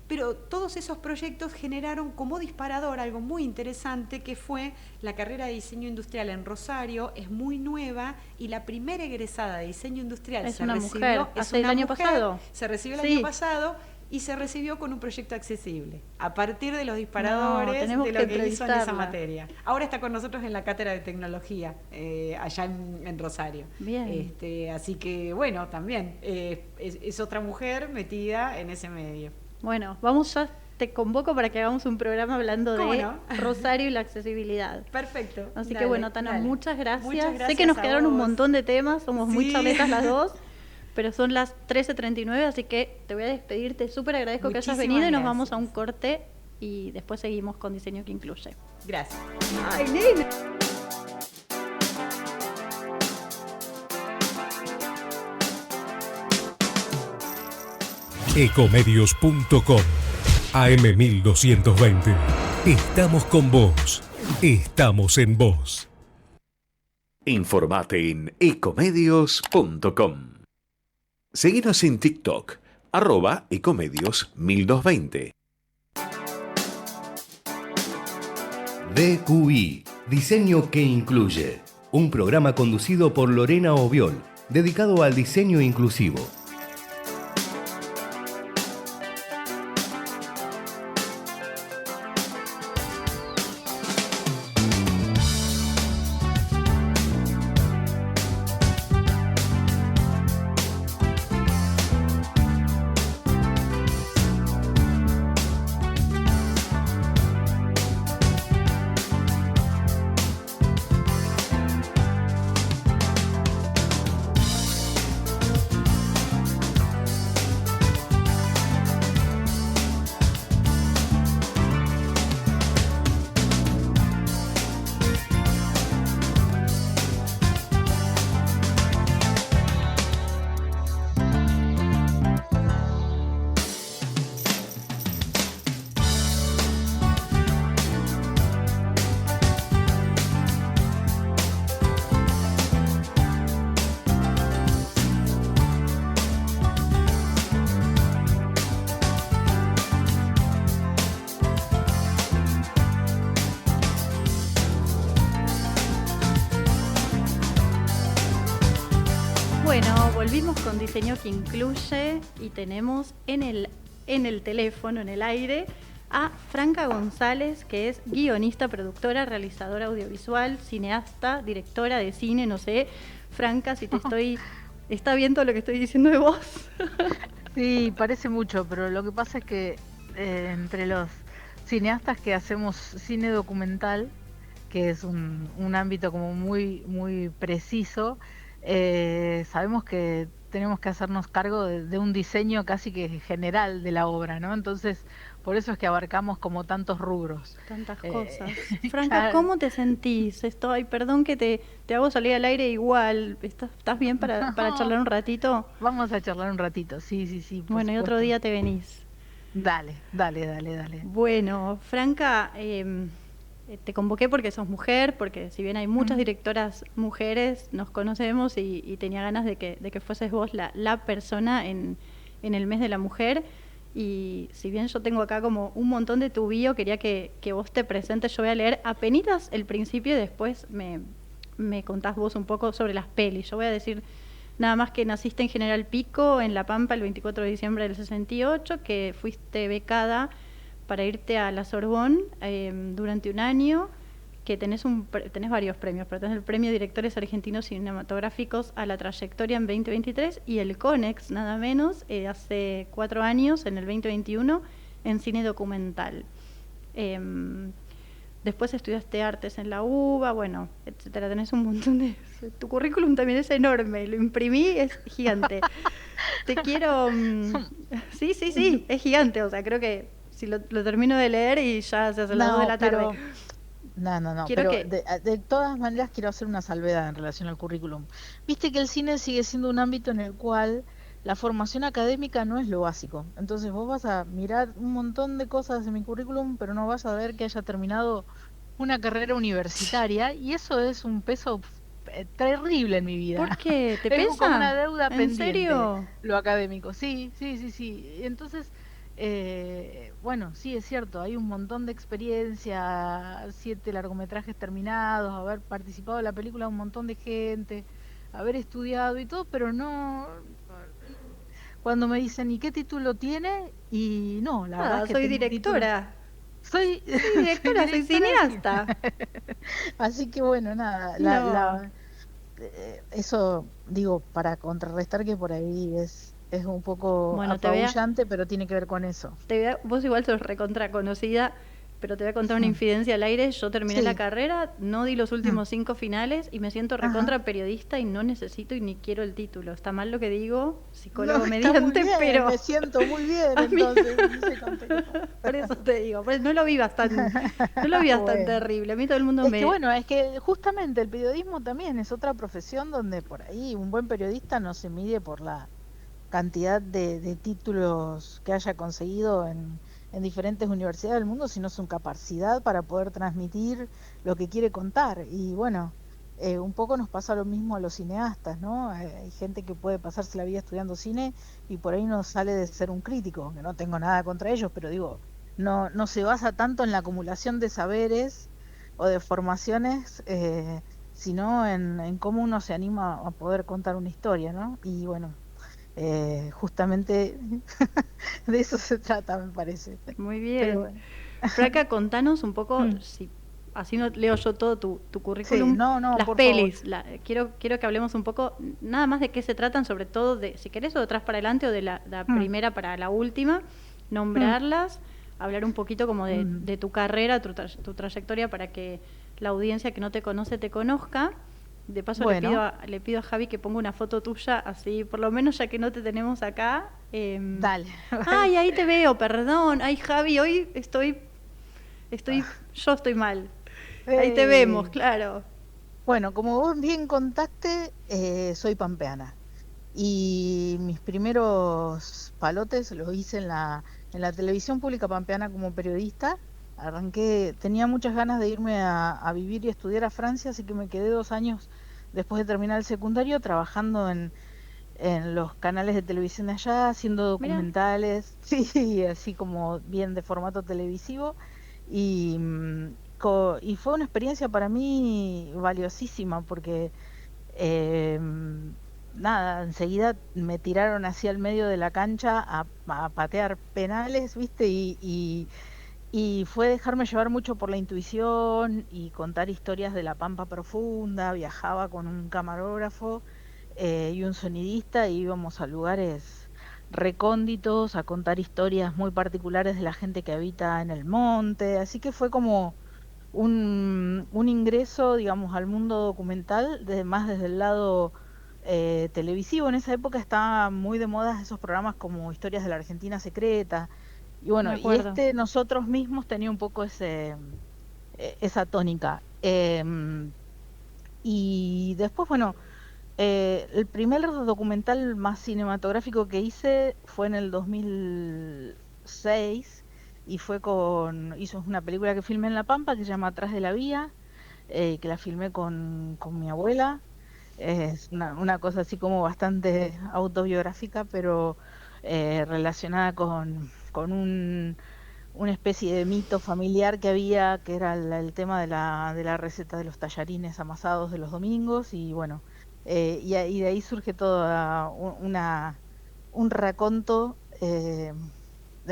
pero todos esos proyectos generaron como disparador algo muy interesante, que fue la carrera de diseño industrial en Rosario. Es muy nueva y la primera egresada de diseño industrial es se una recibió mujer. ¿Hace el año pasado? Se recibió el Sí. año pasado y se recibió con un proyecto accesible, a partir de los disparadores de lo que hizo en esa entrevistarla. materia. Ahora está con nosotros en la cátedra de tecnología, allá en Rosario. Bien. Así que, bueno, también es otra mujer metida en ese medio. Bueno, te convoco para que hagamos un programa hablando de Rosario y la accesibilidad. Perfecto. Así que bueno, Tana, dale. muchas gracias. Muchas gracias. Sé que nos a quedaron vos. un montón de temas, somos muy Sí. charletas las dos, pero son las 13:39, así que te voy a despedir. Te súper agradezco que hayas Muchísimas venido y nos gracias. vamos a un corte y después seguimos con Diseño que Incluye. Gracias. ¡Ay, nena! Ecomedios.com AM1220. Estamos con vos. Estamos en vos. Informate en ecomedios.com. Seguinos en TikTok, @ecomedios1220. DQI, Diseño que Incluye, un programa conducido por Lorena Obiol, dedicado al diseño inclusivo. Bueno, volvimos con Diseño que Incluye y tenemos en el teléfono, en el aire, a Franca González, que es guionista, productora, realizadora audiovisual, cineasta, directora de cine, no sé. Franca, si te ¿está bien todo lo que estoy diciendo de vos? Sí, parece mucho, pero lo que pasa es que entre los cineastas que hacemos cine documental, que es un ámbito como muy, muy preciso, sabemos que tenemos que hacernos cargo de un diseño casi que general de la obra, ¿no? Entonces, por eso es que abarcamos como tantos rubros. Tantas cosas. Franca, claro. ¿cómo te sentís? Ay, perdón que te hago salir al aire igual. ¿Estás bien para charlar un ratito? Vamos a charlar un ratito, sí, por Bueno, y otro supuesto. día te venís. Dale. Bueno, Franca, te convoqué porque sos mujer, porque si bien hay muchas directoras mujeres, nos conocemos y tenía ganas de que fueses vos la persona en el mes de la mujer. Y si bien yo tengo acá como un montón de tu bio, quería que vos te presentes. Yo voy a leer apenitas el principio y después me contás vos un poco sobre las pelis. Yo voy a decir nada más que naciste en General Pico, en La Pampa, el 24 de diciembre del 68, que fuiste becada para irte a la Sorbonne durante un año, que tenés varios premios, pero tenés el Premio Directores Argentinos Cinematográficos a la Trayectoria en 2023 y el CONEX, nada menos, hace 4 años, en el 2021, en Cine Documental. Después estudiaste Artes en la UBA, bueno, etcétera. Tenés un montón de... Tu currículum también es enorme, lo imprimí, es gigante. Te quiero... Sí, es gigante, o sea, creo que si lo termino de leer y ya se hace las 2 de la tarde. No, Quiero pero de todas maneras quiero hacer una salvedad en relación al currículum. Viste que el cine sigue siendo un ámbito en el cual la formación académica no es lo básico. Entonces vos vas a mirar un montón de cosas en mi currículum, pero no vas a ver que haya terminado una carrera universitaria, y eso es un peso terrible en mi vida. ¿Por qué? ¿Te Tengo como una pesa? deuda ¿En pendiente, serio? lo académico. Sí, sí, sí, sí. Entonces, bueno, sí, es cierto, hay un montón de experiencia, 7 largometrajes terminados, haber participado en la película un montón de gente, haber estudiado y todo, pero no, cuando me dicen, ¿y qué título tiene? Y no, la verdad es Nada, que soy tengo un título. directora. Soy, Soy soy directora, soy directora de cine. cineasta. Así que bueno, nada, No. eso digo, para contrarrestar que por ahí es un poco Bueno, apabullante, pero tiene que ver con eso. vos igual sos recontra conocida, pero te voy a contar una Mm, infidencia al aire. Yo terminé la sí, carrera, no di los mm, últimos 5 finales y me siento ajá. recontra periodista y no necesito y ni quiero el título. Está mal lo que digo, No, psicólogo está muy mediante, bien, me pero siento muy bien a mí, entonces en ese contexto. por eso te digo, pues no lo vivas tan Bueno, terrible. A mí todo el mundo es que me... bueno, es que justamente el periodismo también es otra profesión donde por ahí un buen periodista no se mide por la cantidad de títulos que haya conseguido en diferentes universidades del mundo, sino su capacidad para poder transmitir lo que quiere contar. Y bueno, un poco nos pasa lo mismo a los cineastas, ¿no? Hay gente que puede pasarse la vida estudiando cine y por ahí no sale de ser un crítico, que no tengo nada contra ellos, pero digo, no se basa tanto en la acumulación de saberes o de formaciones, sino en cómo uno se anima a poder contar una historia, ¿no? Y bueno, justamente de eso se trata, me parece. Muy Pero bien. bueno. Fraca, contanos un poco, Mm, si así no leo yo todo tu sí, currículum, no, no, las por favor. pelis. Quiero que hablemos un poco, nada más de qué se tratan, sobre todo de, si querés, o de atrás para adelante o de la Mm, primera para la última, mm, nombrarlas, hablar un poquito como mm. de tu carrera, tu trayectoria para que la audiencia que no te conoce te conozca. De paso Bueno, le pido a Javi que ponga una foto tuya, así, por lo menos ya que no te tenemos acá. dale. Ay, ahí te veo, perdón. Ay, Javi, hoy yo estoy mal. Ahí te vemos, Eh, claro. bueno, como vos bien contaste, soy pampeana. Y mis primeros palotes los hice en la televisión pública pampeana como periodista. Arranqué, tenía muchas ganas de irme a vivir y estudiar a Francia, así que me quedé 2 años después de terminar el secundario trabajando en los canales de televisión de allá, haciendo Mira, documentales, sí, así como bien de formato televisivo. Y, y fue una experiencia para mí valiosísima porque eh, nada, enseguida me tiraron hacia el medio de la cancha a patear penales, ¿viste? Y fue dejarme llevar mucho por la intuición y contar historias de la Pampa Profunda. Viajaba con un camarógrafo y un sonidista y íbamos a lugares recónditos a contar historias muy particulares de la gente que habita en el monte. Así que fue como un ingreso, digamos, al mundo documental, más desde el lado televisivo. En esa época estaban muy de moda esos programas como Historias de la Argentina Secreta. Y me bueno, y acuerdo. este nosotros mismos tenía un poco esa tónica. Y después, bueno, el primer documental más cinematográfico que hice fue en el 2006 y hizo una película que filmé en La Pampa que se llama Atrás de la Vía, que la filmé con mi abuela. Es una cosa así como bastante autobiográfica, pero relacionada con una especie de mito familiar que había, que era el tema de la receta de los tallarines amasados de los domingos, y bueno, y de ahí surge toda un raconto de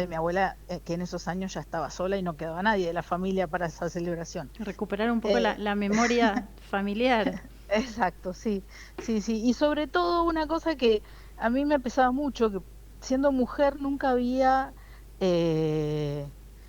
mi abuela, que en esos años ya estaba sola y no quedaba nadie de la familia para esa celebración. Recuperar un poco Eh, la memoria familiar. exacto, sí, sí, sí, y sobre todo una cosa que a mí me pesaba mucho, que siendo mujer nunca había, eh,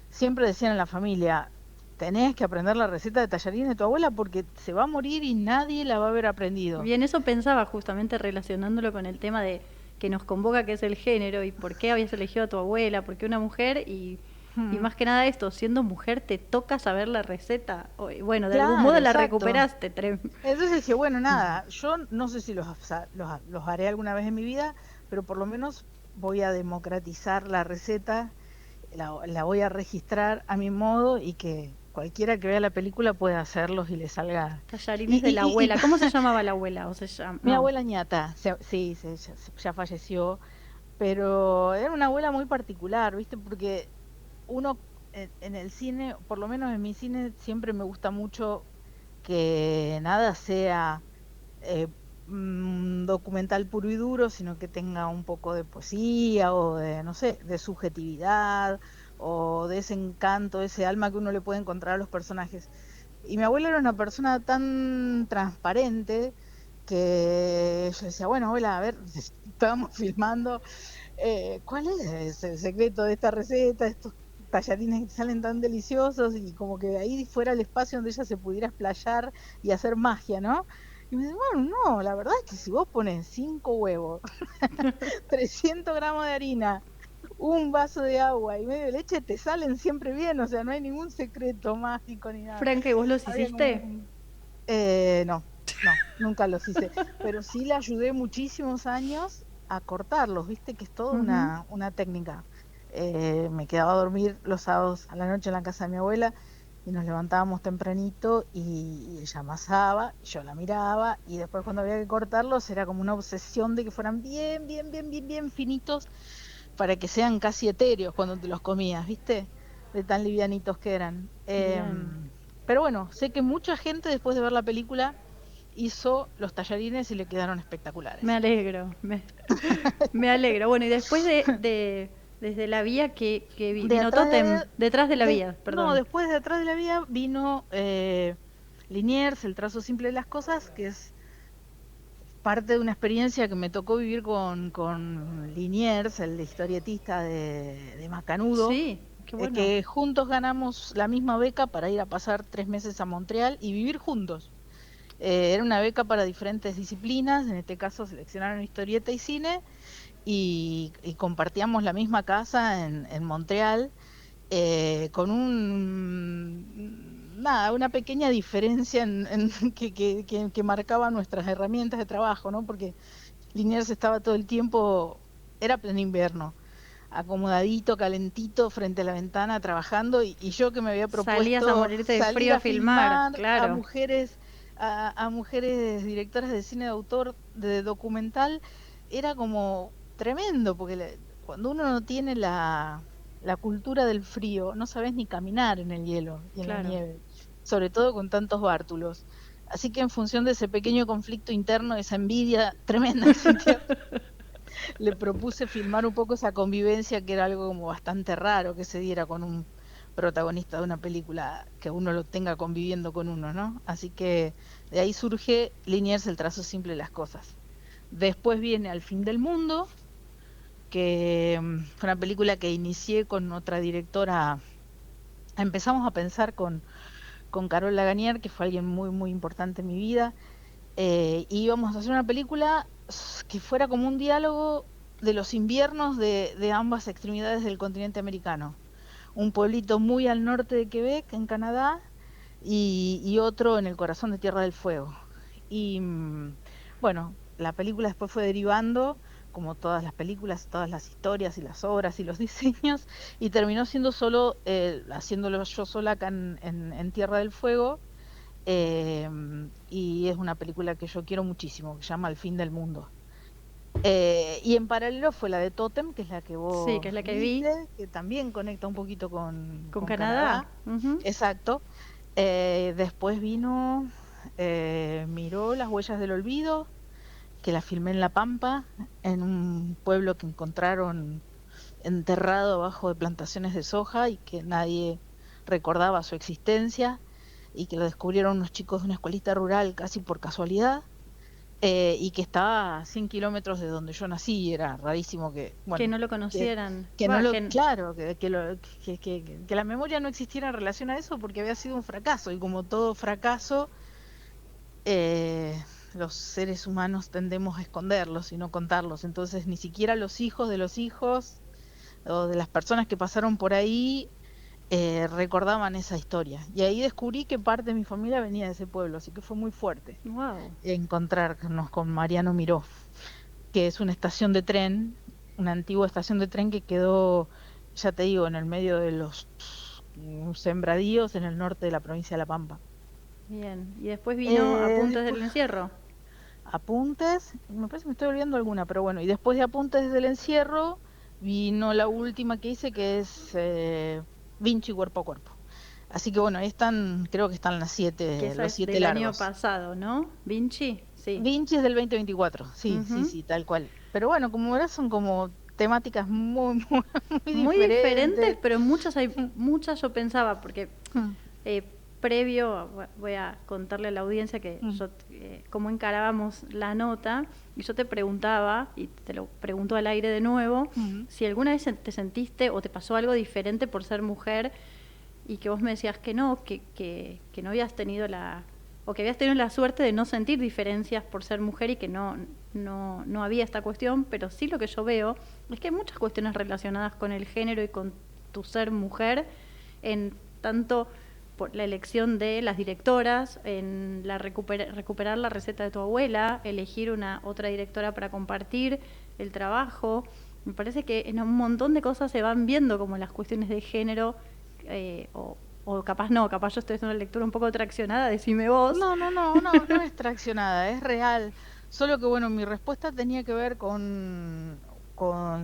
siempre decían en la familia, tenés que aprender la receta de tallarines de tu abuela porque se va a morir y nadie la va a haber aprendido. Bien, eso pensaba justamente relacionándolo con el tema de que nos convoca, que es el género, y por qué habías elegido a tu abuela, por qué una mujer, y Mm, más que nada esto, siendo mujer te toca saber la receta. Y bueno, de algún claro, modo la exacto. recuperaste. Entonces dije, bueno, nada, yo no sé si los haré alguna vez en mi vida, pero por lo menos voy a democratizar la receta, la voy a registrar a mi modo y cualquiera que vea la película puede hacerlos y le salga. Tallarines de la abuela. ¿Cómo se llamaba la abuela? ¿O se llama? Mi No. abuela ñata, ya falleció, pero era una abuela muy particular, ¿viste? Porque uno en el cine, por lo menos en mi cine, siempre me gusta mucho que nada sea eh, documental puro y duro, sino que tenga un poco de poesía o de, no sé, de subjetividad o de ese encanto, ese alma que uno le puede encontrar a los personajes. Y mi abuela era una persona tan transparente que yo decía, bueno, abuela, a ver, estábamos filmando, ¿cuál es el secreto de esta receta, estos tallarines que salen tan deliciosos? Y como que ahí fuera el espacio donde ella se pudiera explayar y hacer magia, ¿no? Y me dice, bueno, no, la verdad es que si vos pones 5 huevos, 300 gramos de harina, un vaso de agua y medio de leche, te salen siempre bien, o sea, no hay ningún secreto mágico ni nada. Franca, ¿y vos los Había hiciste? como no, nunca los hice, pero sí le ayudé muchísimos años a cortarlos, viste que es toda una técnica. Me quedaba a dormir los sábados a la noche en la casa de mi abuela y nos levantábamos tempranito y ella amasaba, y yo la miraba y después cuando había que cortarlos era como una obsesión de que fueran bien finitos para que sean casi etéreos cuando te los comías, ¿viste? De tan livianitos que eran. Bien. Pero bueno, sé que mucha gente después de ver la película hizo los tallarines y le quedaron espectaculares. Me alegro, me alegro. Bueno, y después de Desde la vía que vino Tótem, detrás de la vía, perdón. No, después de Detrás de la vía vino Liniers, El trazo simple de las cosas, que es parte de una experiencia que me tocó vivir con Liniers, el historietista de Macanudo. Sí, qué bueno. Que juntos ganamos la misma beca para ir a pasar 3 meses a Montreal y vivir juntos. Era una beca para diferentes disciplinas, en este caso seleccionaron historieta y cine, y compartíamos la misma casa en Montreal, con una pequeña diferencia que marcaba nuestras herramientas de trabajo, ¿no? Porque Liniers estaba todo el tiempo, era pleno invierno, acomodadito, calentito, frente a la ventana, trabajando, y yo que me había propuesto salías a morirte de frío a filmar, claro. a mujeres directoras de cine de autor, de documental, era como tremendo, porque cuando uno no tiene la cultura del frío, no sabes ni caminar en el hielo y en la nieve, sobre todo con tantos bártulos. Así que en función de ese pequeño conflicto interno, esa envidia tremenda que sentía, le propuse filmar un poco esa convivencia, que era algo como bastante raro que se diera con un protagonista de una película, que uno lo tenga conviviendo con uno, ¿no? Así que de ahí surge Liniers, El trazo simple de las cosas. Después viene Al fin del mundo, que fue una película que inicié con otra directora. Empezamos a pensar con Carol Laganier, que fue alguien muy importante en mi vida, y íbamos a hacer una película que fuera como un diálogo de los inviernos de ambas extremidades del continente americano. Un pueblito muy al norte de Quebec, en Canadá, y otro en el corazón de Tierra del Fuego. Y bueno, la película después fue derivando, como todas las películas, todas las historias y las obras y los diseños, y terminó siendo solo, haciéndolo yo sola acá en Tierra del Fuego, y es una película que yo quiero muchísimo, que se llama Al fin del mundo. Y en paralelo fue la de Tótem, que es la que vos sí, que es la que viste, que también conecta un poquito con Canadá. Exacto. Después vino Miró las huellas del olvido, que la filmé en La Pampa, en un pueblo que encontraron enterrado bajo de plantaciones de soja y que nadie recordaba su existencia, y que lo descubrieron unos chicos de una escuelita rural casi por casualidad, y que estaba a 100 kilómetros de donde yo nací, y era rarísimo que no lo conocieran. Claro, que la memoria no existiera en relación a eso, porque había sido un fracaso, y como todo fracaso, los seres humanos tendemos a esconderlos y no contarlos. Entonces ni siquiera los hijos de los hijos o de las personas que pasaron por ahí recordaban esa historia. Y ahí descubrí que parte de mi familia venía de ese pueblo, así que fue muy fuerte encontrarnos con Mariano Miró, que es una estación de tren, una antigua estación de tren que quedó, ya te digo, en el medio de los sembradíos en el norte de la provincia de La Pampa. Bien, y después vino Apuntes del Después, Encierro. Apuntes, me parece que me estoy olvidando alguna, pero bueno, y después de Apuntes del Encierro vino la última que hice, que es Vinci Cuerpo a Cuerpo. Así que bueno, ahí están, creo que están Que esa los es 7 del año largos. pasado, ¿no? Vinci, sí. Vinci es del 2024, sí, sí, Ujú. sí, tal cual. Pero bueno, como verás, son como temáticas muy, muy, muy Muy diferentes, diferentes. pero muchas hay, muchas yo pensaba, porque Mm, eh, previo, voy a contarle a la audiencia que mm, yo, cómo encarábamos la nota, y yo te preguntaba, y te lo pregunto al aire de nuevo, mm. si alguna vez te sentiste o te pasó algo diferente por ser mujer, y que vos me decías que no, que no habías tenido o que habías tenido la suerte de no sentir diferencias por ser mujer y que no había esta cuestión, pero sí lo que yo veo es que hay muchas cuestiones relacionadas con el género y con tu ser mujer, en tanto por la elección de las directoras, en la recuperar la receta de tu abuela, elegir una otra directora para compartir el trabajo. Me parece que en un montón de cosas se van viendo como las cuestiones de género, o capaz no, capaz yo estoy haciendo una lectura un poco traccionada, decime vos. No, no, no, no, no es traccionada, es real. Solo que bueno, mi respuesta tenía que ver con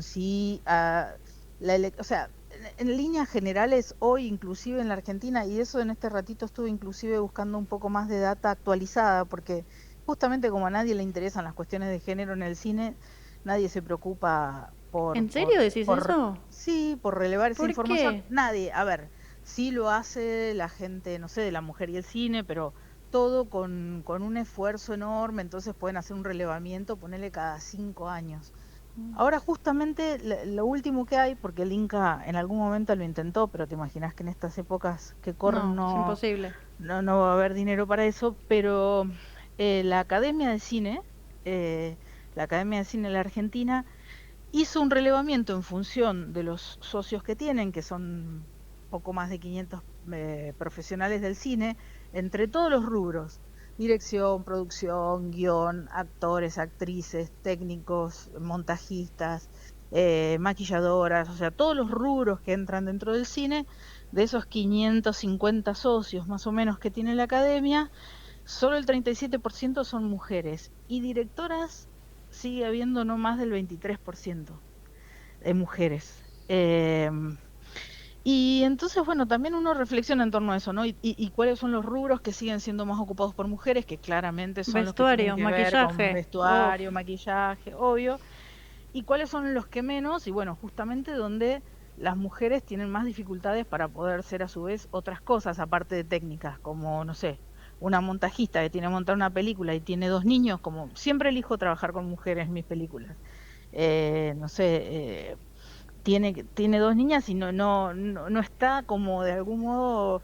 si o sea, en líneas generales, hoy inclusive en la Argentina, y eso en este ratito estuve inclusive buscando un poco más de data actualizada, porque justamente como a nadie le interesan las cuestiones de género en el cine, nadie se preocupa ¿En serio decís eso? sí, por relevar esa ¿Por información. qué? Nadie, a ver, sí lo hace la gente, no sé, de la mujer y el cine, pero todo con un esfuerzo enorme, entonces pueden hacer un relevamiento, ponerle cada 5 años. Ahora justamente lo último que hay, porque el Inca en algún momento lo intentó, pero te imaginas que en estas épocas que corren No, es imposible. no va a haber dinero para eso, pero la Academia de Cine, eh, la Academia de Cine de la Argentina, hizo un relevamiento en función de los socios que tienen, que son poco más de 500 profesionales del cine, entre todos los rubros: dirección, producción, guión, actores, actrices, técnicos, montajistas, maquilladoras, o sea, todos los rubros que entran dentro del cine. De esos 550 socios más o menos que tiene la academia, solo el 37% son mujeres, y directoras sigue habiendo no más del 23% de mujeres. Y entonces, bueno, también uno reflexiona en torno a eso, ¿no? Y cuáles son los rubros que siguen siendo más ocupados por mujeres, que claramente son los que tienen Vestuario, que ver con maquillaje. Uf. vestuario, maquillaje, obvio, y cuáles son los que menos, y bueno, justamente donde las mujeres tienen más dificultades para poder ser a su vez otras cosas, aparte de técnicas, como, no sé, una montajista que tiene que montar una película y tiene 2 niños, como siempre elijo trabajar con mujeres en mis películas. No sé, tiene 2 niñas y no está como de algún modo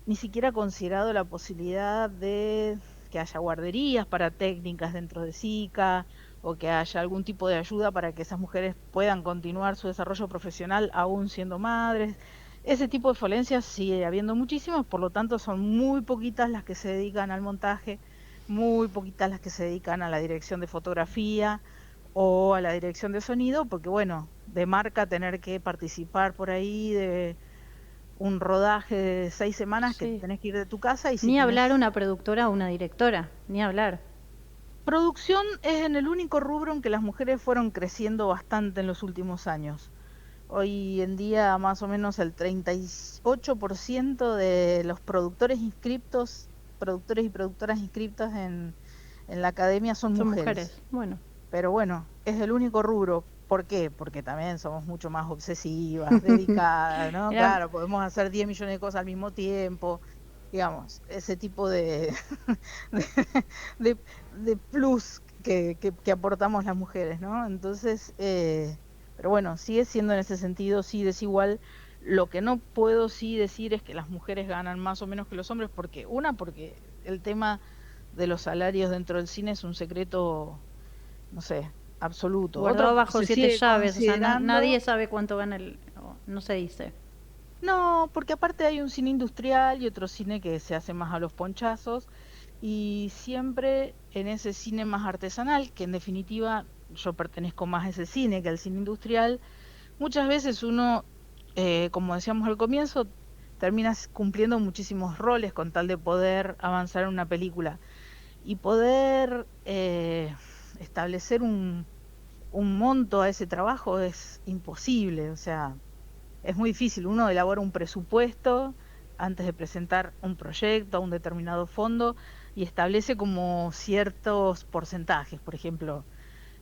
ni siquiera considerado la posibilidad de que haya guarderías para técnicas dentro de SICA, o que haya algún tipo de ayuda para que esas mujeres puedan continuar su desarrollo profesional aún siendo madres. Ese tipo de falencias sigue habiendo muchísimas, por lo tanto son muy poquitas las que se dedican al montaje, muy poquitas las que se dedican a la dirección de fotografía o a la dirección de sonido, porque bueno, de marca tener que participar por ahí de un rodaje de 6 semanas que Sí. tenés que ir de tu casa, y si Ni hablar tenés una productora o una directora, ni hablar. producción, es en el único rubro en que las mujeres fueron creciendo bastante en los últimos años. Hoy en día más o menos el 38% de los productores inscriptos, productores y productoras inscriptas en la academia son Son mujeres. mujeres. Bueno. Pero bueno, es el único rubro. ¿Por qué? Porque también somos mucho más obsesivas, dedicadas, ¿no? Era, Claro, podemos hacer 10 millones de cosas al mismo tiempo, digamos, ese tipo de, de, de plus que aportamos las mujeres, ¿no? Entonces, pero bueno, sigue siendo en ese sentido sí desigual. Lo que no puedo sí decir es que las mujeres ganan más o menos que los hombres, porque el tema de los salarios dentro del cine es un secreto, no sé, absoluto. guardado Otro bajo se 7 sigue llaves, o sea, nadie considerando, sabe cuánto gana no se dice. no, porque aparte hay un cine industrial y otro cine que se hace más a los ponchazos, y siempre en ese cine más artesanal, que en definitiva yo pertenezco más a ese cine que al cine industrial, muchas veces uno, como decíamos al comienzo, terminas cumpliendo muchísimos roles con tal de poder avanzar en una película. Y poder establecer un monto a ese trabajo es imposible, o sea, es muy difícil. Uno elabora un presupuesto antes de presentar un proyecto a un determinado fondo y establece como ciertos porcentajes. Por ejemplo,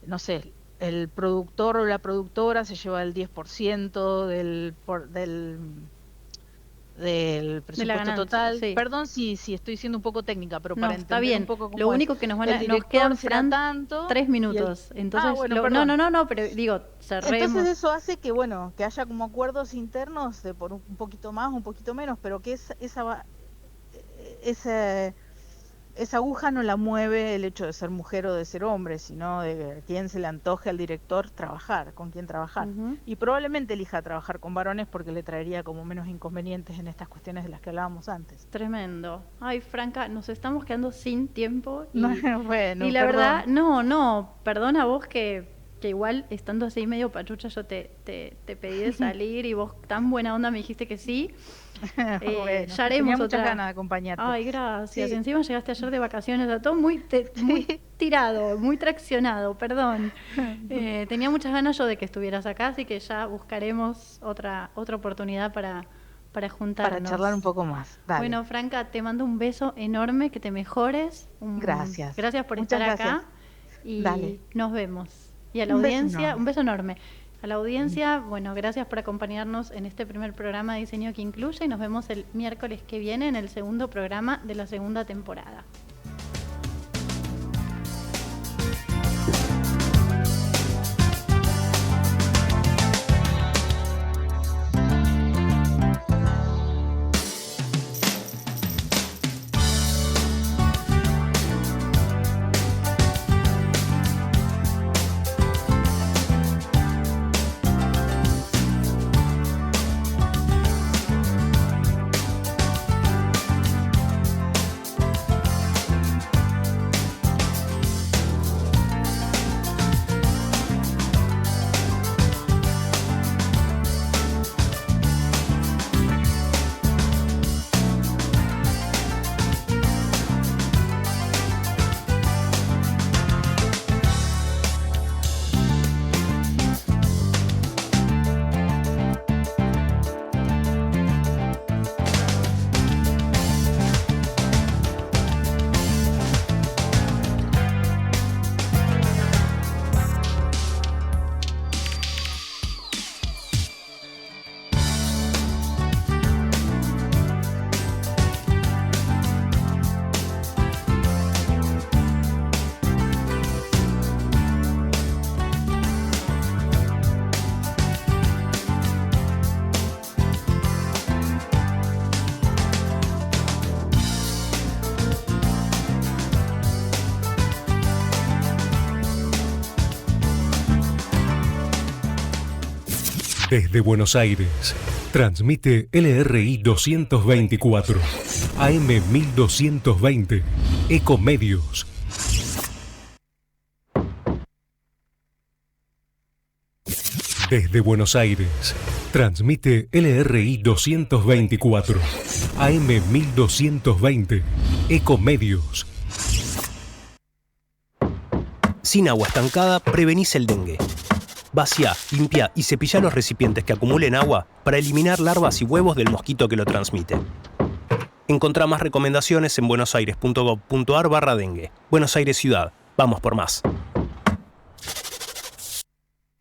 no sé, el productor o la productora se lleva el 10% del presupuesto ganancia, total. sí. Perdón si estoy siendo un poco técnica, pero para No, entender está bien. un poco cómo Lo es. único que nos El nos director quedan, será Fran, tanto 3 y el- minutos. Entonces, bueno, no, perdón. no, pero digo, cerremos. Entonces eso hace que, bueno, que haya como acuerdos internos de por un poquito más, un poquito menos, pero que esa aguja no la mueve el hecho de ser mujer o de ser hombre, sino de quién se le antoje al director trabajar, con quién trabajar. Ujú. Y probablemente elija trabajar con varones porque le traería como menos inconvenientes en estas cuestiones de las que hablábamos antes. Tremendo. Ay, Franca, nos estamos quedando sin tiempo. Y, No, bueno, y la perdón. verdad, no, perdona vos que igual estando así medio pachucha yo te pedí de salir y vos tan buena onda me dijiste que sí. Bueno, Ya haremos tenía muchas otra. ganas de acompañarte. Ay, gracias. Sí. Encima llegaste ayer de vacaciones, a todo muy tirado, muy traccionado, perdón. Tenía muchas ganas yo de que estuvieras acá, así que ya buscaremos otra oportunidad para juntarnos. Para charlar un poco más. Dale. Bueno, Franca, te mando un beso enorme, que te mejores. Gracias. Gracias por Muchas estar acá. gracias. Y Dale. nos vemos. Y a la Un beso audiencia, enorme. un beso enorme. A la audiencia, bueno, gracias por acompañarnos en este primer programa de Diseño que Incluye y nos vemos el miércoles que viene en el segundo programa de la segunda temporada. Desde Buenos Aires, transmite LRI 224, AM 1220, Ecomedios. Desde Buenos Aires, transmite LRI 224, AM 1220, Ecomedios. Sin agua estancada, prevenís el dengue. Vacía, limpia y cepilla los recipientes que acumulen agua para eliminar larvas y huevos del mosquito que lo transmite. Encontrá más recomendaciones en buenosaires.gov.ar/dengue. Buenos Aires Ciudad. Vamos por más.